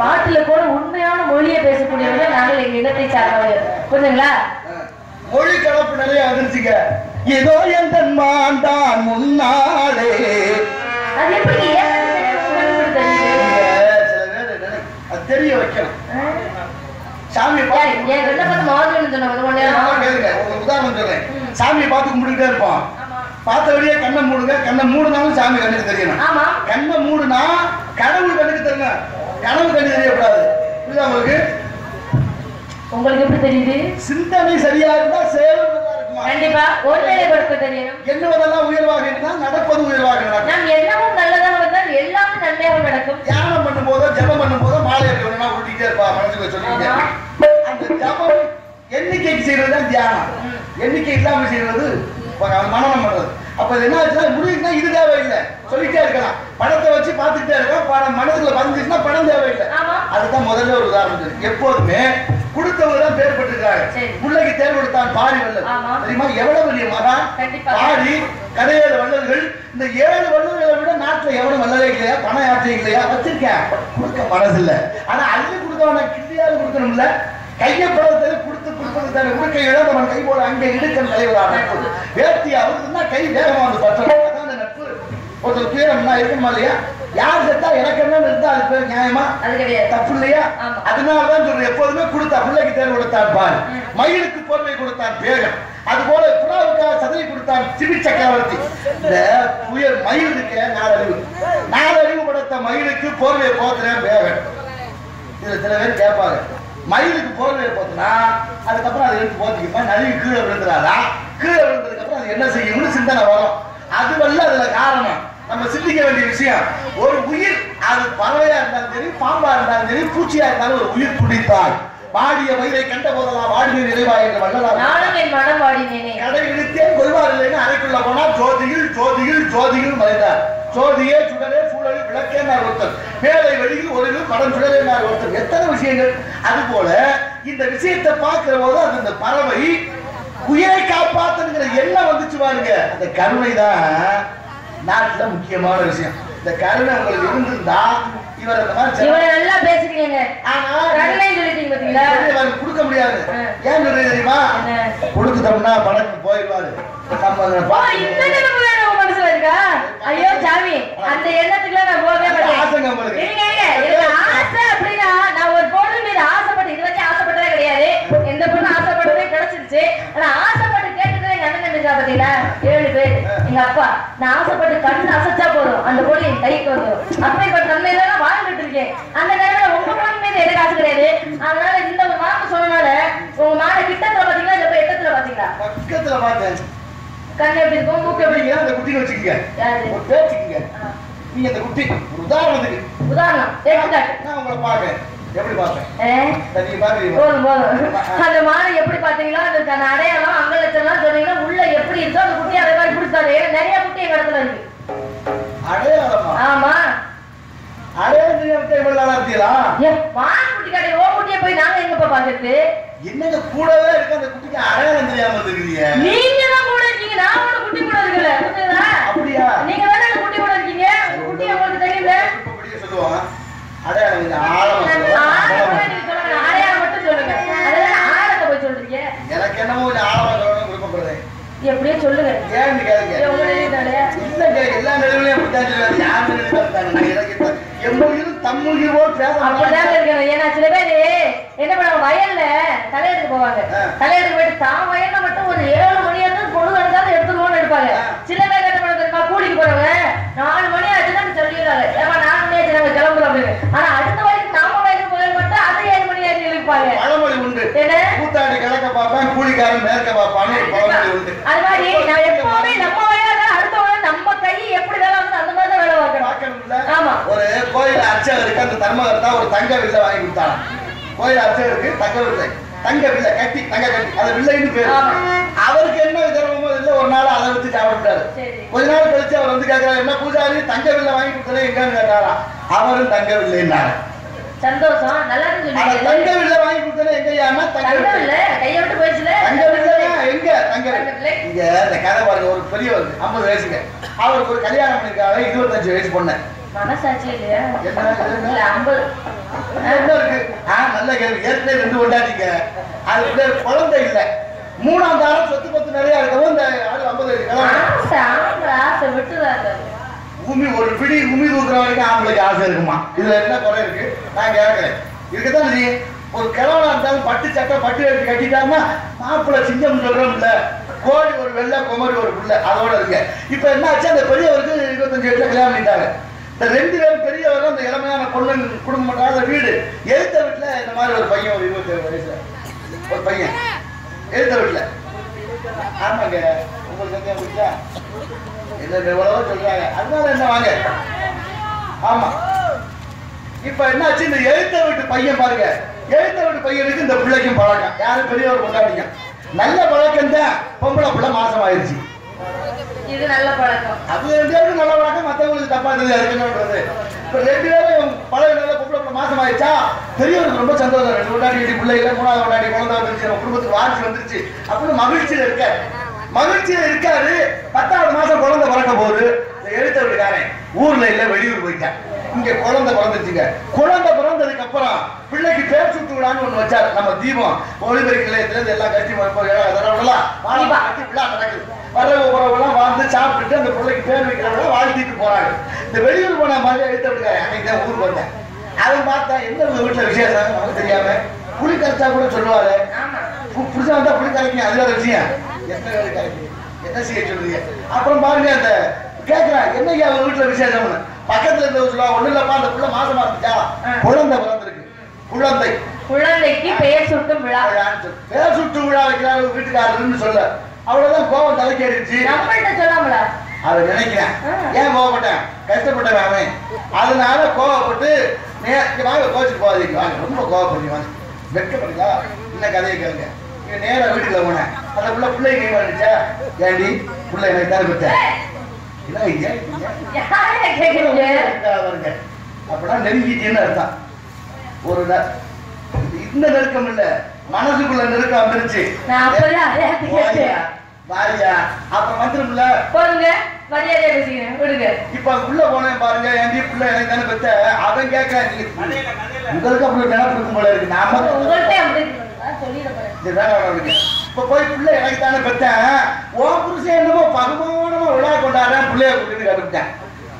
பாட்டுல கூட உண்மையான மொழியை பேசக்கூடியவர்கள் நாங்கள் எங்க இடத்தை சார்ந்தவர்கள். புரியுதுங்களா? மொழி கலப்பு நிறைய வந்துருச்சுங்க. ஏதோ எந்த மாண்டான் முன்னாலே அது எப்படி அது தெரிய வைக்கணும். சாமியை உதாரணம் சொல்றேன். சாமியை பார்த்து கும்பிட்டுட்டே இருப்போம். பார்த்தபடியே கண்ணை மூடுங்க. கண்ணை மூடுனாலும் சாமி கண்ணுக்கு தெரியணும். கண்ணை மூடுனா கடவுள் கண்ணுக்கு தெரியணும். கனவு கண்ணு தெரியக்கூடாது. புரியுதா உங்களுக்கு? உங்களுக்கு எப்படி தெரியுது? சிந்தனை சரியா இருந்தா செயல் நல்லா இருக்குமா? கண்டிப்பா ஒருவேளைப்படுத்த தெரியணும். எண்ணுவதெல்லாம் உயர்வாக இருந்தா நடப்பது உயர்வாக நடக்கும். நாம் எண்ணமும் நல்லதாக இருந்தால் எல்லாமே நன்மையாக நடக்கும். தியானம் பண்ணும் போதோ ஜபம் பண்ணும் போதோ மாலை எடுக்கணும்னா உருட்டிட்டே இருப்பா மனசுக்குள்ள சொல்லிட்டு. அந்த ஜபம் எண்ணிக்கைக்கு செய்யறது தான் தியானம். எண்ணிக்கை இல்லாம செய்யறது மனநம் பண்றது. அப்ப என்ன ஆச்சுன்னா முடியுதுன்னா இது தேவையில்லை சொல்லிட்டே இருக்கலாம். படத்தை வச்சு பார்த்துட்டே இருக்கலாம். படம் மனசுல பதிஞ்சிச்சுன்னா படம் தேவையில்லை. அதுதான் முதல்ல ஒரு உதாரணம். எப்போதுமே கொடுத்தவங்க தான் பேர் பெற்றிருக்காங்க. பிள்ளைக்கு தேர் கொடுத்தான் பாரி வள்ளல். தெரியுமா எவ்வளவு பெரிய மகான்? பாரி கடையேழு வள்ளல்கள். இந்த 7 வள்ளல்களை விட நாட்டுல எவ்வளவு வள்ளலே இல்லையா, பணம் யாத்திரை இல்லையா, வச்சிருக்கேன் கொடுக்க மனசு இல்ல. ஆனா அள்ளி கொடுத்தவன கிள்ளியாவது கொடுக்கணும்ல. கையப்படத்தை கொடுப்பது தானே. கொடுக்க இழந்தவன் கை போல அங்கே இடுக்கன் தலைவரான நட்பு. வேர்த்தி அவருக்கு கை வேகமா வந்து பற்றணும். அதான் நட்பு. ஒருத்தர் பேரம்னா இருக்கணுமா இல்லையா? யார் செத்தா எனக்கு என்ன இருந்தா அது பேர் நியாயமா? அது கிடையாது, தப்பு இல்லையா? அதனாலதான் சொல்றேன், எப்போதுமே கொடுத்தா பிள்ளைக்கு தேர்வு கொடுத்தான் பால், மயிலுக்கு போர்வை கொடுத்தான் பேகன், அது போல புறாவுக்காக சதவி கொடுத்தான் சிவி சக்கரவர்த்தி. இந்த புயல் மயில் இருக்க நாலறிவு படுத்த மயிலுக்கு போர்வையை போத்துறேன் பேகன். இதுல சில பேர் கேட்பாங்க, மயிலுக்கு போர்வையை போத்துனா அதுக்கப்புறம் அதை எடுத்து போத்திக்குமா, நழுவி கீழே விழுந்துடாதா, கீழே விழுந்ததுக்கு அப்புறம் அது என்ன செய்யும்னு சிந்தனை வரும். அதுவல்ல அதுல காரணம். நம்ம சிந்திக்க வேண்டிய விஷயம், ஒரு உயிர் அது பறவையா இருந்தாலும் சரி, பாம்பா இருந்தாலும் சரி, பூச்சியா இருந்தாலும் ஒரு உயிர் குடித்தால் வாடிய மயிலை கண்ட போதெல்லாம் வாடிய நிறைவா என்று வள்ளலார் கடை இழுத்தேன் கொள்வார் இல்லைன்னு அறைக்குள்ள போனா ஜோதியில் ஜோதியில் ஜோதியில் மறைந்தார். ஜோதியே சுடரே சூழலில் விளக்கே நான் ஒருத்தர், மேலை வெளியில் ஒரு மடம் சுடரே நான் ஒருத்தர். எத்தனை விஷயங்கள். அது போல இந்த விஷயத்தை பார்க்கிற போது அது இந்த பறவை உயிரை காப்பாத்துங்கிற எண்ணம் வந்துச்சு பாருங்க. அந்த கருணை தான் நாட்டுல முக்கியமான விஷயம். இந்த கருணை உங்களுக்கு இருந்திருந்தா இவர் அந்த மாதிரி நல்லா பேசுறீங்க. ஆனா கொடுக்க முடியாது. ஏன் தெரியுமா? கொடுத்துட்டோம்னா பணம் போயிடுவாரு. மனசுல இருக்கா? ஐயோ சாமி, அந்த எண்ணத்துக்குள்ள நான் போகவே மாட்டேன். ஆசை அப்படின்னா நான் ஒரு பொருள் மீது ஆசைப்பட்டு இது வச்சு ஆசைப்பட்டதே கிடையாது. எந்த பொருள் ஆசைப்பட்டதே கிடைச்சிருச்சு. ஆனா ஆசைப்பட்டு கேட்டதே எங்க அண்ணன் இருக்கா பாத்தீங்களா, 7 பேர். எங்க அப்பா நான் ஆசைப்பட்டு கண்ணு அசைச்சா போதும் அந்த பொருள் என் கைக்கு வந்துடும். அப்படிப்பட்ட தன்மையில தான் வாழ்ந்துட்டு இருக்கேன். அந்த நேரம் உங்க பொருள் மீது எது காசு கிடையாது. அதனால இந்த ஒரு வாக்கு சொன்னனால உங்க மாட கிட்டத்துல பாத்தீங்களா, இல்ல எட்டத்துல பாத்தீங்களா? பக்கத்துல பார்த்தேன். கண்ணு எப்படி இருக்கும், மூக்கு எப்படி இருக்கும்? அந்த குட்டி வச்சுக்கீங்க, ஒரு பேச்சுக்கீங்க. நீங்க அந்த குட்டி உதாரணத்துக்கு உதாரணம் எடுத்துக்காட்டு நான் உங்களை பாக்கேன். எப்படி பாத்தேன் போதும் போதும். அந்த மாடு எப்படி பாத்தீங்களா, அதுக்கான அடையாளம் அங்கலட்சம் சொன்னீங்கன்னா உள்ள எப்படி இருக்கோ அந்த குட்டி அதே மாதிரி பிடிச்சாரு. நிறைய குட்டி எங்க இடத்துல இருக்கு. அடையாளமா? ஆமா, போய் நாங்க எங்கப்பா பாக்குறது? என்னங்க கூடவே இருக்கு அந்த குட்டிக்கு அடையாளம் தெரியாம இருக்கீங்க. நீங்க தான் கூட இருக்கீங்க, நான் ஒரு குட்டி கூட இருக்கல. அப்படியா? நீங்க தானே குட்டி கூட இருக்கீங்க. குட்டி உங்களுக்கு தெரியல. சொல்லுவாங்க அடையாளம் இல்ல, ஆழம் அடையாளம் மட்டும் சொல்லுங்க. அதெல்லாம் ஆழத்தை போய் சொல்றீங்க. எனக்கு என்னமோ ஆழமா சொல்லணும் விருப்பப்படுறேன். எப்படியே சொல்லுங்க. ஏன்னு கேளுங்க. இல்லங்க, எல்லா நிலையிலையும் அப்படித்தான் சொல்லுவாங்க. யார் நிலையில எம்புயிரும் தம்முயிரோடு பேச அப்படிதான் இருக்கணும். ஏன்னா சில பேரு என்ன பண்ணுவாங்க, வயல்ல தலையெடுக்க போவாங்க. தலையெடுக்க போயிட்டு தான் வயல்ல மட்டும் ஒரு 7 மணி ஆச்சு பொழுது இருந்தாலும் எடுத்துருவோம்னு எடுப்பாங்க. சில பேர் என்ன பண்ணுவாங்க, கூலிக்கு போறவங்க 4 மணி ஆச்சுன்னா சொல்லிடுறாங்க, ஏமா 4 மணி ஆச்சு நாங்க கிளம்புறோம் அப்படின்னு. ஆனா அடுத்த வயலுக்கு நாம வயலுக்கு போய் மட்டும் அதை 7 மணி ஆச்சு எழுப்பாங்க. பழமொழி உண்டு. கூத்தாடி கிழக்க பார்ப்பான், கூலிக்காரன் மேற்க பார்ப்பான்னு ஒரு பழமொழி உண்டு. அது மாதிரி நான் எப்பவுமே நம்ம வயல அடுத்த வயல் நம்ம கை எப்படி வேலை அந்த மாதிரி தான் வேலை பார்க்கணும். ஆமா, ஒரு கோயில் அர்ச்சகருக்கு அந்த தர்மகர்த்தா ஒரு தங்க வில்லை வாங்கி கொடுத்தாங்க. கோயில் அர்ச்சகருக்கு தங்க வில்லை கட்டி தங்க கட்டி அதை வில்லைன்னு பேரு. அவருக்கு என்ன தர்மமோ இல்லை, ஒரு நாள் அதை வச்சு சாப்பிட்டாரு. கொஞ்ச நாள் கழிச்சு அவர் வந்து கேட்கிறாரு, என்ன பூஜாரி தங்க வில்லை வாங்கி கொடுத்தல எங்கன்னு கேட்டாரா? அவரும் தங்க வில்லைன்னாரு. சந்தோஷம், நல்லா இருக்கு. தங்க வில்லை வாங்கி கொடுத்தல எங்கயானா தங்க வில்லை கையை விட்டு போயிடுச்சுல. தங்க வில்லை எங்க? தங்க வில்லை இங்க. இந்த கதை பாருங்க, ஒரு பெரியவர் 50 வயசுங்க, அவருக்கு ஒரு கல்யாணம் பண்ணிருக்காங்க, 25 வயசு பொண்ணு. மனசாட்சி இல்லையா? இல்ல 50 என்ன இருக்கு? நல்ல கேள்வி. ஏற்கனவே 2 கொண்டாடிங்க, அதுக்குள்ள குழந்தை இல்ல. 3ஆம் தாரம் சொத்து பத்து நிறைய இருக்கவும் இந்த 50 ஆசை விட்டுறாங்க. பூமி ஒரு பிடி பூமி தூக்குற வரைக்கும் ஆம்பளைக்கு ஆசை இருக்குமா? இதுல என்ன குறை இருக்கு? நான் கேட்கிறேன். இருக்குதான் நீ ஒரு கிழவனா இருந்தாலும் பட்டு சட்டை பட்டு எடுத்து கட்டிட்டாருன்னா மாப்பிள்ளை சிங்கம் சொல்றோம் இல்ல, கோழி ஒரு வெள்ளை குமரி ஒரு புள்ள அதோட இருக்கு. இப்ப என்ன ஆச்சு, அந்த பெரியவருக்கு 25 வயசுல கல்யாணம் பண்ணிட்டாங்க. இந்த 2 பேரும் பெரியவரும் அந்த இளமையான பொண்ணு குடும்பம் பண்றாங்க. வீடு எழுத்த வீட்டுல இந்த மாதிரி ஒரு பையன், ஒரு 27 வயசுல ஒரு பையன் எழுத்த வீட்டுல. ஆமாங்க, உங்களுக்கு சந்தேகம் புரியுதா? என்ன எவ்வளவோ சொல்றாங்க, அதனால என்ன வாங்க. ஆமா, இப்ப என்னாச்சு, இந்த எழுத்த வீட்டு பையன் பாருங்க, எழுத்த வீட்டு பையனுக்கு இந்த பிள்ளைக்கும் பழக்கம். யாரும் பெரியவர் கொண்டாடிங்க, நல்ல பழக்கம் தான். பொம்பளை பிள்ளை மாசம் ஆயிடுச்சு. இது நல்ல பழக்கம். அது 2 பேருக்கு நல்ல பழக்கம், மற்றவங்களுக்கு தப்பா இருந்தது. அதுக்கு என்ன பண்றது? இப்ப 2 பேரும் பழைய நிலையில பொம்பளை மாசம் ஆயிடுச்சா, பெரியவருக்கு ரொம்ப சந்தோஷம். 2 கொண்டாடி பிள்ளைகளை 3வது கொண்டாடி குழந்தை வந்துருச்சு, நம்ம குடும்பத்துக்கு வாரிசு வந்துருச்சு அப்படின்னு மகிழ்ச்சியில இருக்காரு. 10வது மாசம் குழந்தை பிறக்க போகுது. எழுத்த வீட்டுக்காரன் ஊர்ல இல்ல, வெளியூர் போயிட்டேன். இங்க குழந்தை பிறந்துச்சுங்க. குழந்தை பிறந்ததுக்கு அப்புறம் பிள்ளைக்கு பேர் சுட்டு விடான்னு ஒண்ணு வச்சாரு. நம்ம தீபம் ஒளிபெருக்க நிலையத்துல எல்லா கட்சியும் நடக்குது. வரவெல்லாம் வாழ்ந்து சாப்பிட்டுட்டு அந்த பிள்ளைக்கு பேர் வைக்கிறவங்க வாழ்த்திட்டு போறாங்க. இந்த வெளியூர் போன மாதிரி எழுத்த வீட்டுக்காரன் அன்னைக்கு ஊருக்கு வந்தேன். அதை பார்த்தா எந்த வீட்டுல விசேஷம் நமக்கு தெரியாம புளி கரைச்சா கூட சொல்லுவாரு. புதுசா வந்தா புளி கரைக்கும், அதுல விஷயம் என்ன செய்ய சொல்றீங்க? அப்புறம் பாருங்க அந்த கேட்கிறான், என்னைக்கு அவங்க வீட்டுல விசேஷம்னு. பக்கத்துல இருந்த சொல்லுவா, ஒண்ணு இல்லப்பா அந்த புள்ள மாசமா இருந்துச்சா, குழந்தை பிறந்திருக்கு. குழந்தைக்கு பெயர் சுட்டும் விழா. பெயர் சுட்டும் விழா வைக்கிறாரு வீட்டுக்காரருன்னு சொல்ல, அவ்வளவுதான் கோபம் தலைக்கேறிடுச்சு. நம்மள்ட்ட சொல்லாமல அதை நினைக்கிறேன். ஏன் கோவப்பட்டேன்? கஷ்டப்பட்டவன் அவன். அதனால கோவப்பட்டு வாங்க கோச்சுக்கு போகாதீங்க, வாங்க ரொம்ப கோவப்படுறீங்க, வாங்க வெட்கப்படுங்க, இன்னும் கதையை கேளுங்க. நேரா வீட்டுக்குள்ள போனேன். அந்த புள்ள பிள்ளை கை வந்துச்சா, ஏண்டி புள்ள எனக்கு தான் விட்டேன் அப்படின்னா நெருங்கிட்டேன்னு அர்த்தம். ஒரு இந்த நெருக்கம் இல்ல, மனசுக்குள்ள நெருக்கம் வந்துருச்சு. பாரியா அப்புறம் வந்துரும்ல, போடுங்க மரியாதை பேசுகிறேன் விடுங்க. இப்ப உள்ள போனேன் பாருங்க, ஏண்டி புள்ள எனக்கு தானே பெத்த. அவன் கேட்க உங்களுக்கு அப்படி நினைப்பு இருக்கும் போல இருக்கு. நாம இப்ப போய் புள்ள எனக்கு தானே பெத்தேன், ஓ புருஷன் என்னமோ பகுமானமா விழா கொண்டாடுறேன் பிள்ளைய கூட்டிட்டு கட்டுவிட்டேன்.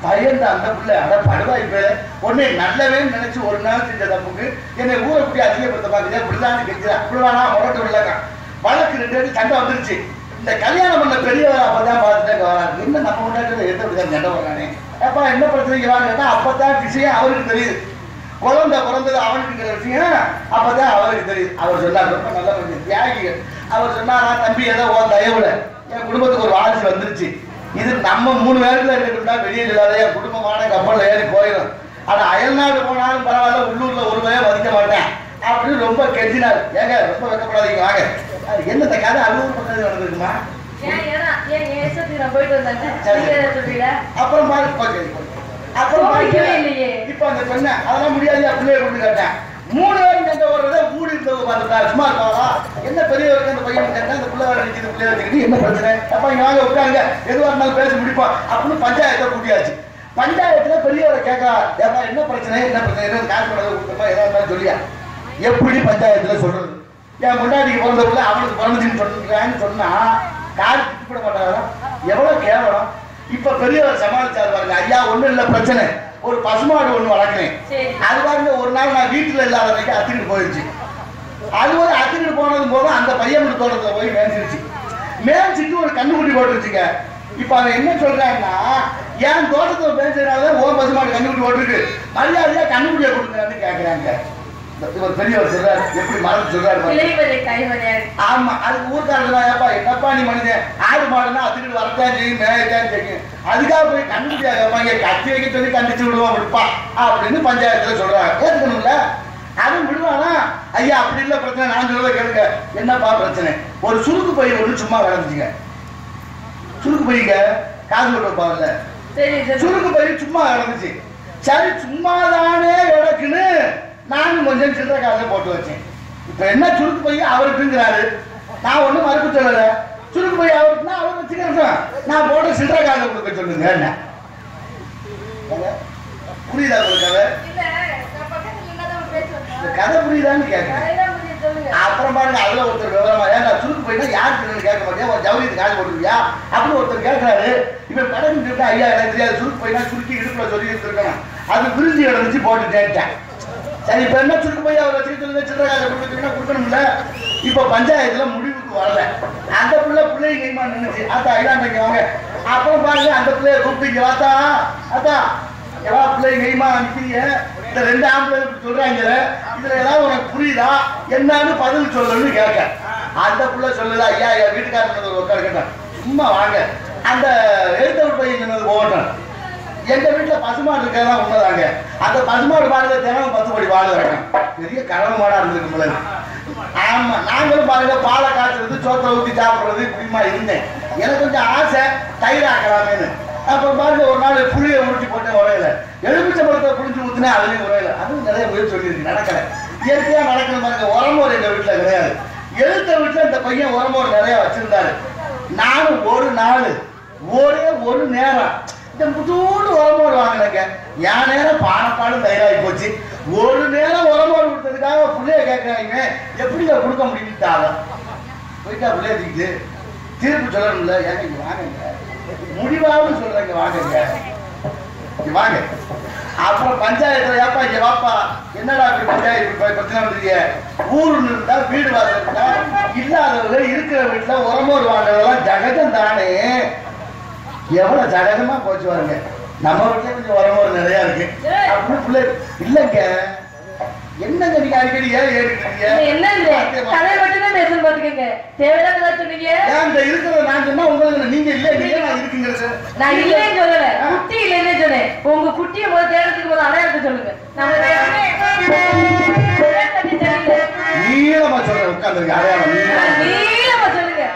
பயந்து அந்த பிள்ளை அட படுவாய் இப்ப உடனே நல்லவேன்னு நினைச்சு ஒரு நாள் செஞ்ச தப்புக்கு என்னை ஊரை கூட்டி அதிகப்படுத்த பாக்குது. இப்படிதான் கெஞ்சுறேன், அப்படிவானா முரட்டு விடலங்க. வழக்கு 2 பேருக்கு சண்டை வந்துருச்சு. இந்த கல்யாணம் பண்ண பெரியவர் அப்பதான் பார்த்துட்டே வராரு. என்ன நம்ம கொண்டாட்டு எடுத்து விடுதான் சண்டை வரானே, அப்பா என்ன பிரச்சனைக்கு வாங்க கேட்டா அப்பதான் விஷயம் அவருக்கு தெரியுது. குழந்தை பிறந்தது அவனுக்குங்கிற விஷயம் அப்பதான் அவருக்கு தெரியுது. அவர் சொன்னார், ரொம்ப நல்ல கொஞ்சம் தியாகிகள். அவர் சொன்னாரா, தம்பி ஏதோ உன் தயவுல என் குடும்பத்துக்கு ஒரு வாரிசு வந்துருச்சு. இது நம்ம 3 பேருக்குள்ள இருக்கா, வெளியே இல்லாத என் குடும்பமான கப்பல்ல ஏறி போயிடும். ஆனா அயல்நாடு போனாலும் பரவாயில்ல, உள்ளூர்ல ஒரு பேரை மதிக்க மாட்டேன் அப்படின்னு ரொம்ப கெஞ்சினார். ஏங்க ரொம்ப வெக்கப்படாதீங்க, வாங்க. என்ன இந்த கதை அலுவலகம் பக்கத்துல நடந்திருக்குமா? அப்புறம் பாரு, இப்ப அந்த சொன்ன அதெல்லாம் முடியாது, பிள்ளைய கொண்டு கேட்டேன். 3 பேரும் எங்க வர்றத மூடி இருந்தவங்க பார்த்துட்டா சும்மா இருப்பாங்களா? என்ன பெரியவருக்கு அந்த பையன் கேட்டா அந்த பிள்ளை நினைச்சது பிள்ளைய வச்சுக்கிட்டு என்ன பிரச்சனை, அப்ப இங்க வாங்க உட்காருங்க, எதுவா இருந்தாலும் பேசி முடிப்போம் அப்படின்னு பஞ்சாயத்தை கூட்டியாச்சு. பஞ்சாயத்துல பெரியவரை கேட்கறா, என்ன பிரச்சனை என்ன காசு பண்ணது கொடுத்தப்பா எதா இருந்தாலும் சொல்லியா? எப்படி பஞ்சாயத்துல சொல்றது? என் முன்னாடிக்கு பிறந்த பிள்ளை அவனுக்கு பிறந்துச்சுன்னு சொல்றான்னு சொன்னா காசு திட்டப்பட மாட்டாங்க, எவ்வளவு கேவலம். இப்ப பெரியவர் சமாளிச்சாரு பாருங்க, ஐயா ஒண்ணு இல்ல பிரச்சனை, ஒரு பசுமாடு ஒண்ணு வளர்க்கிறேன். அது பாருங்க ஒரு நாள் நான் வீட்டுல இல்லாதன்னைக்கு அத்துக்கிட்டு போயிடுச்சு. அது ஒரு அத்துக்கிட்டு போனது போது அந்த பையன் தோட்டத்துல போய் மேய்ச்சிருச்சு. மேய்ச்சிட்டு ஒரு கண்ணுக்குட்டி போட்டுருச்சுங்க. இப்ப அவன் என்ன சொல்றான்னா, என் தோட்டத்துல மேய்ச்சதுனால ஓ பசுமாடு கண்ணுக்குட்டி போட்டுருக்கு, மரியாதையா கண்ணுக்குட்டியை கொடுக்குறான்னு கேட்கிறாங்க. பெரியவர் சொல்றாரு, எப்படி மறந்து சொல்றாரு. ஆமா, அதுக்கு ஊர்க்காரங்களா, ஏப்பா என்னப்பா நீ மனிதன், ஆடு மாடுனா அதுக்கிட்டு வரத்தான் செய்யும் மேயத்தான் செய்யும், அதுக்காக போய் கண்டுபிடிக்காதப்பா இங்க கட்டி வைக்க சொல்லி கண்டிச்சு விடுவோம் விடுப்பா அப்படின்னு பஞ்சாயத்துல சொல்றாங்க. ஏத்துக்கணும்ல, அதுவும் விடுவானா? ஐயா அப்படி இல்ல பிரச்சனை, நான் சொல்றத கேளுங்க. என்னப்பா பிரச்சனை? ஒரு சுருக்கு பை ஒண்ணு சும்மா கிடந்துச்சுங்க. சுருக்கு பைங்க காசு போட்டு வைப்பாங்கல்ல, சுருக்கு பை சும்மா கிடந்துச்சு. சரி சும்மாதானே கிடக்குன்னு நானும் கொஞ்சம் சில்லறை காசை போட்டு வச்சேன். இப்ப என்ன சுருக்கு பைய அவருக்குங்கிறாரு, நான் ஒண்ணும் மறுப்பு சொல்லல. சுருக்கு பைய அவருக்குன்னா அவர் வச்சுக்கிறேன், நான் போட்டு சில்லறை காசை கொடுக்க சொல்லுங்க. என்ன புரியுதா உங்களுக்கு? கதை புரியுதான்னு கேட்கிறேன். அப்புறம் பாருங்க, அதுல ஒருத்தர் விவரமா, ஏன்னா சுருக்கு போயிட்டா யாருக்கு கேட்க மாட்டேன், ஒரு ஜவுளிக்கு காசு போட்டுருவியா அப்படின்னு ஒருத்தர் கேட்கிறாரு. இப்ப கடன் சொல்லிட்டு, ஐயா எனக்கு தெரியாது, சுருக்கு போயிட்டா சுருக்கி இடுப்புல சொல்லி இருக்கணும், அது விரிஞ்சு இடந்துச்சு போட்டு கேட்டேன். சரி இப்ப என்ன சுருக்கு போய் அவர் வச்சுக்கிட்டு சில்லறை காசை கொடுக்கணும்ல. இப்ப பஞ்சாயத்துல முடிவுக்கு வரல. அந்த பிள்ளைய கைமா நின்றுச்சு. அத்தா ஐயாண்டைக்கு வாங்க. அப்புறம் பாருங்க, அந்த பிள்ளைய கூப்பிட்டு வாத்தா அத்தா எவா பிள்ளைய கைமா நிக்கிறீங்க, இந்த 2 ஆம்பளை சொல்றாங்க, இதுல ஏதாவது உனக்கு புரியுதா என்னன்னு பதில் சொல்லணும்னு கேட்க. அந்த பிள்ளை சொல்லுதா, ஐயா என் வீட்டுக்காரன் உட்கார கேட்டேன், சும்மா வாங்க அந்த எழுத்தவர் பையன் சொன்னது போகட்டும், எங்க வீட்டுல பசுமாடு இருக்கிறதா உண்மைதாங்க. அந்த பசுமாடு பாடுறது தினமும் 10 படி பாடு வரணும். பெரிய கடவு மாடா இருந்திருக்கு. ஆமா, நாங்களும் பாருங்க பாலை காய்ச்சறது, சோத்தை ஊற்றி சாப்பிடுறது இப்படிமா இருந்தேன். எனக்கு கொஞ்சம் ஆசை தயிர் ஆக்கலாமேன்னு. அப்புறம் பாருங்க ஒரு நாள் புளியை ஊற்றி போட்டேன், உரையில எலுமிச்சை பழத்தை புளிஞ்சு ஊற்றினேன், அதுலேயும் உரையில. அதுவும் நிறைய முயற்சி சொல்லியிருக்கு, நடக்கல. இயற்கையா நடக்கணும் பாருங்க. உரமோர் எங்க வீட்டுல கிடையாது. எழுத்த வீட்டுல இந்த பையன் உரமோர் நிறைய வச்சிருந்தாரு. நானும் ஒரு நாள் ஒரே ஒரு நேரம் இந்த முத்தூண்டு உரமோர் வாங்கினேங்க. என் நேரம் பானப்பாலும் தயாராகி போச்சு. ஒரு நேரம் உரமோர் கொடுத்ததுக்காக பிள்ளைய கேட்கறாங்க, எப்படிங்க கொடுக்க முடியும்ட்டாங்க. போயிட்டா பிள்ளைய தூக்கிட்டு தீர்ப்பு சொல்லணும்ல. ஏங்க இங்க வாங்க, முடிவாகவும் சொல்றேங்க, வாங்க வாங்க. அப்புறம் பஞ்சாயத்துல ஏப்பா இங்க வாப்பா, என்னடா இப்படி பஞ்சாயத்து பிரச்சனை வந்துருக்க? ஊருன்னு இருந்தா வீடு வாசல் இருந்தா இல்லாதவங்க இருக்கிற வீட்டுல உரமோர் வாங்குறதெல்லாம் ஜகஜம் தானே. எவ்வளவு ஜகஜமா போச்சு பாருங்க. நம்ம வீட்டுல கொஞ்சம் உரமோர் நிறைய இருக்கு அப்படின்னு பிள்ளை இல்லைங்க. என்னங்க நீங்க அடிக்கடி ஏன் ஏறிட்டீங்க? கதை மட்டும்தான் பேசணும் பாத்துக்கங்க. தேவையில்லாத சொன்னீங்க. இந்த இருக்கிறத நான் சொன்னா உங்களுக்கு நீங்க இல்ல நான் இருக்குங்க. நான் இல்லைன்னு சொல்லல, குட்டி இல்லைன்னு சொன்னேன். உங்க குட்டியை முதல் தேடுறதுக்கு முதல் அடையாளத்தை சொல்லுங்க. நீளமா சொல்றேன், உட்கார்ந்துருக்கு அடையாளம் நீளமா சொல்லுங்க.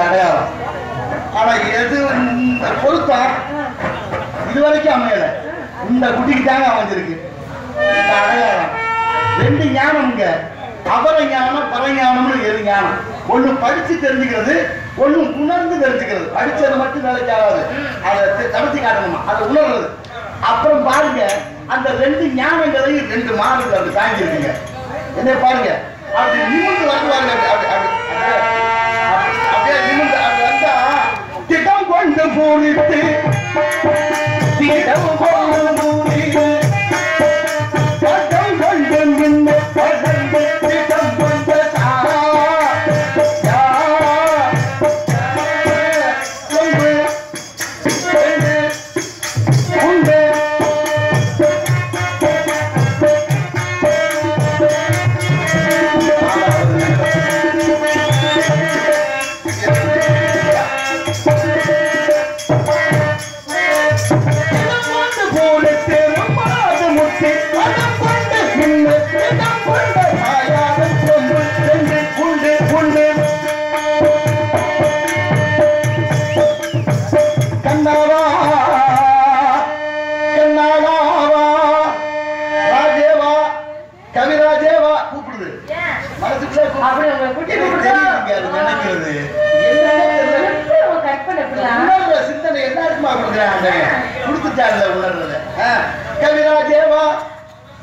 அடையாளம். ஆனா எது பொருத்தம் இதுவரைக்கும் அமையல. இந்த குட்டிக்கு தாங்க அமைஞ்சிருக்கு இந்த அடையாளம். ரெண்டு ஞானம்ங்க, அபர ஞானம் பரஞானம்னு எது ஞானம். ஒண்ணு படிச்சு தெரிஞ்சுக்கிறது, ஒண்ணு உணர்ந்து தெரிஞ்சுக்கிறது. படிச்சது மட்டும் வேலைக்கு ஆகாது, அதை நடத்தி காட்டணுமா, அதை உணர்றது. அப்புறம் பாருங்க, அந்த ரெண்டு ஞானங்களையும் ரெண்டு மாறுகள் அப்படி தாங்கி இருக்குங்க. என்ன பாருங்க, அப்படி நிமிர்ந்து வருவாங்க. அப்படியே நிமிர்ந்து அப்படி வந்தா திட்டம் கொண்டு பூரித்து திட்டம் கொண்டு பூரித்து பட்டம் கொண்டு நின்று பகந்து திட்டம் கொண்ட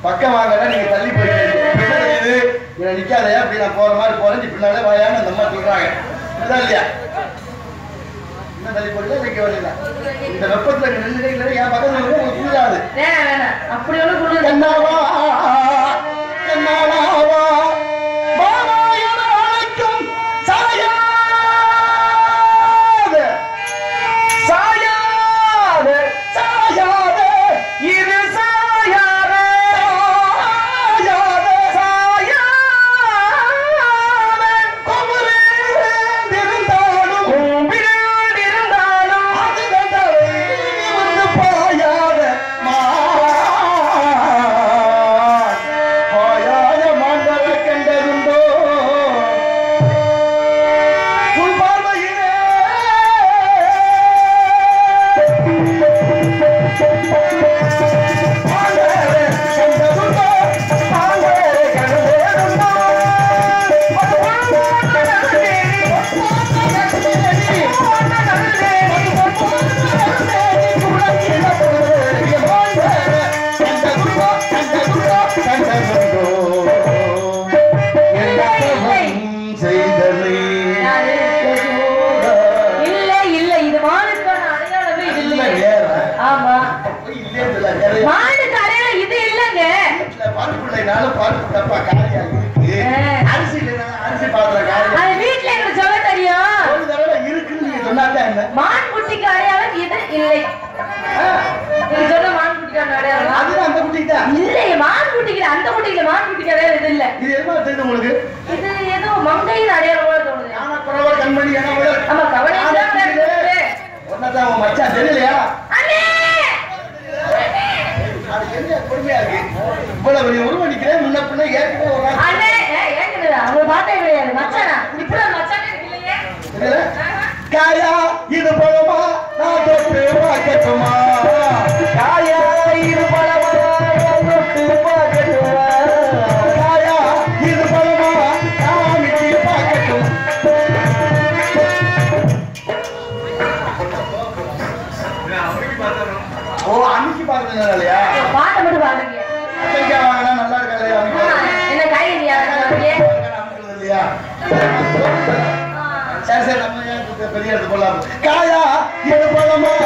பக்கம் வாங்க, நீங்க தள்ளி போயிட்டு நிக்காதையா, அப்படி நான் போற மாதிரி போறேன், பின்னாலே வாயான்னு அந்த அம்மா சொல்றாங்க. இதுதான் இல்லையா? இன்னும் தள்ளி போயிட்டு வைக்க வரல. இந்த வெப்பத்துல நின்று என் பக்கத்துல உங்களுக்கு புரியாது. அப்படி ஒண்ணு கண்ணாவா கண்ணாவா பெரிய காயா இது பழமா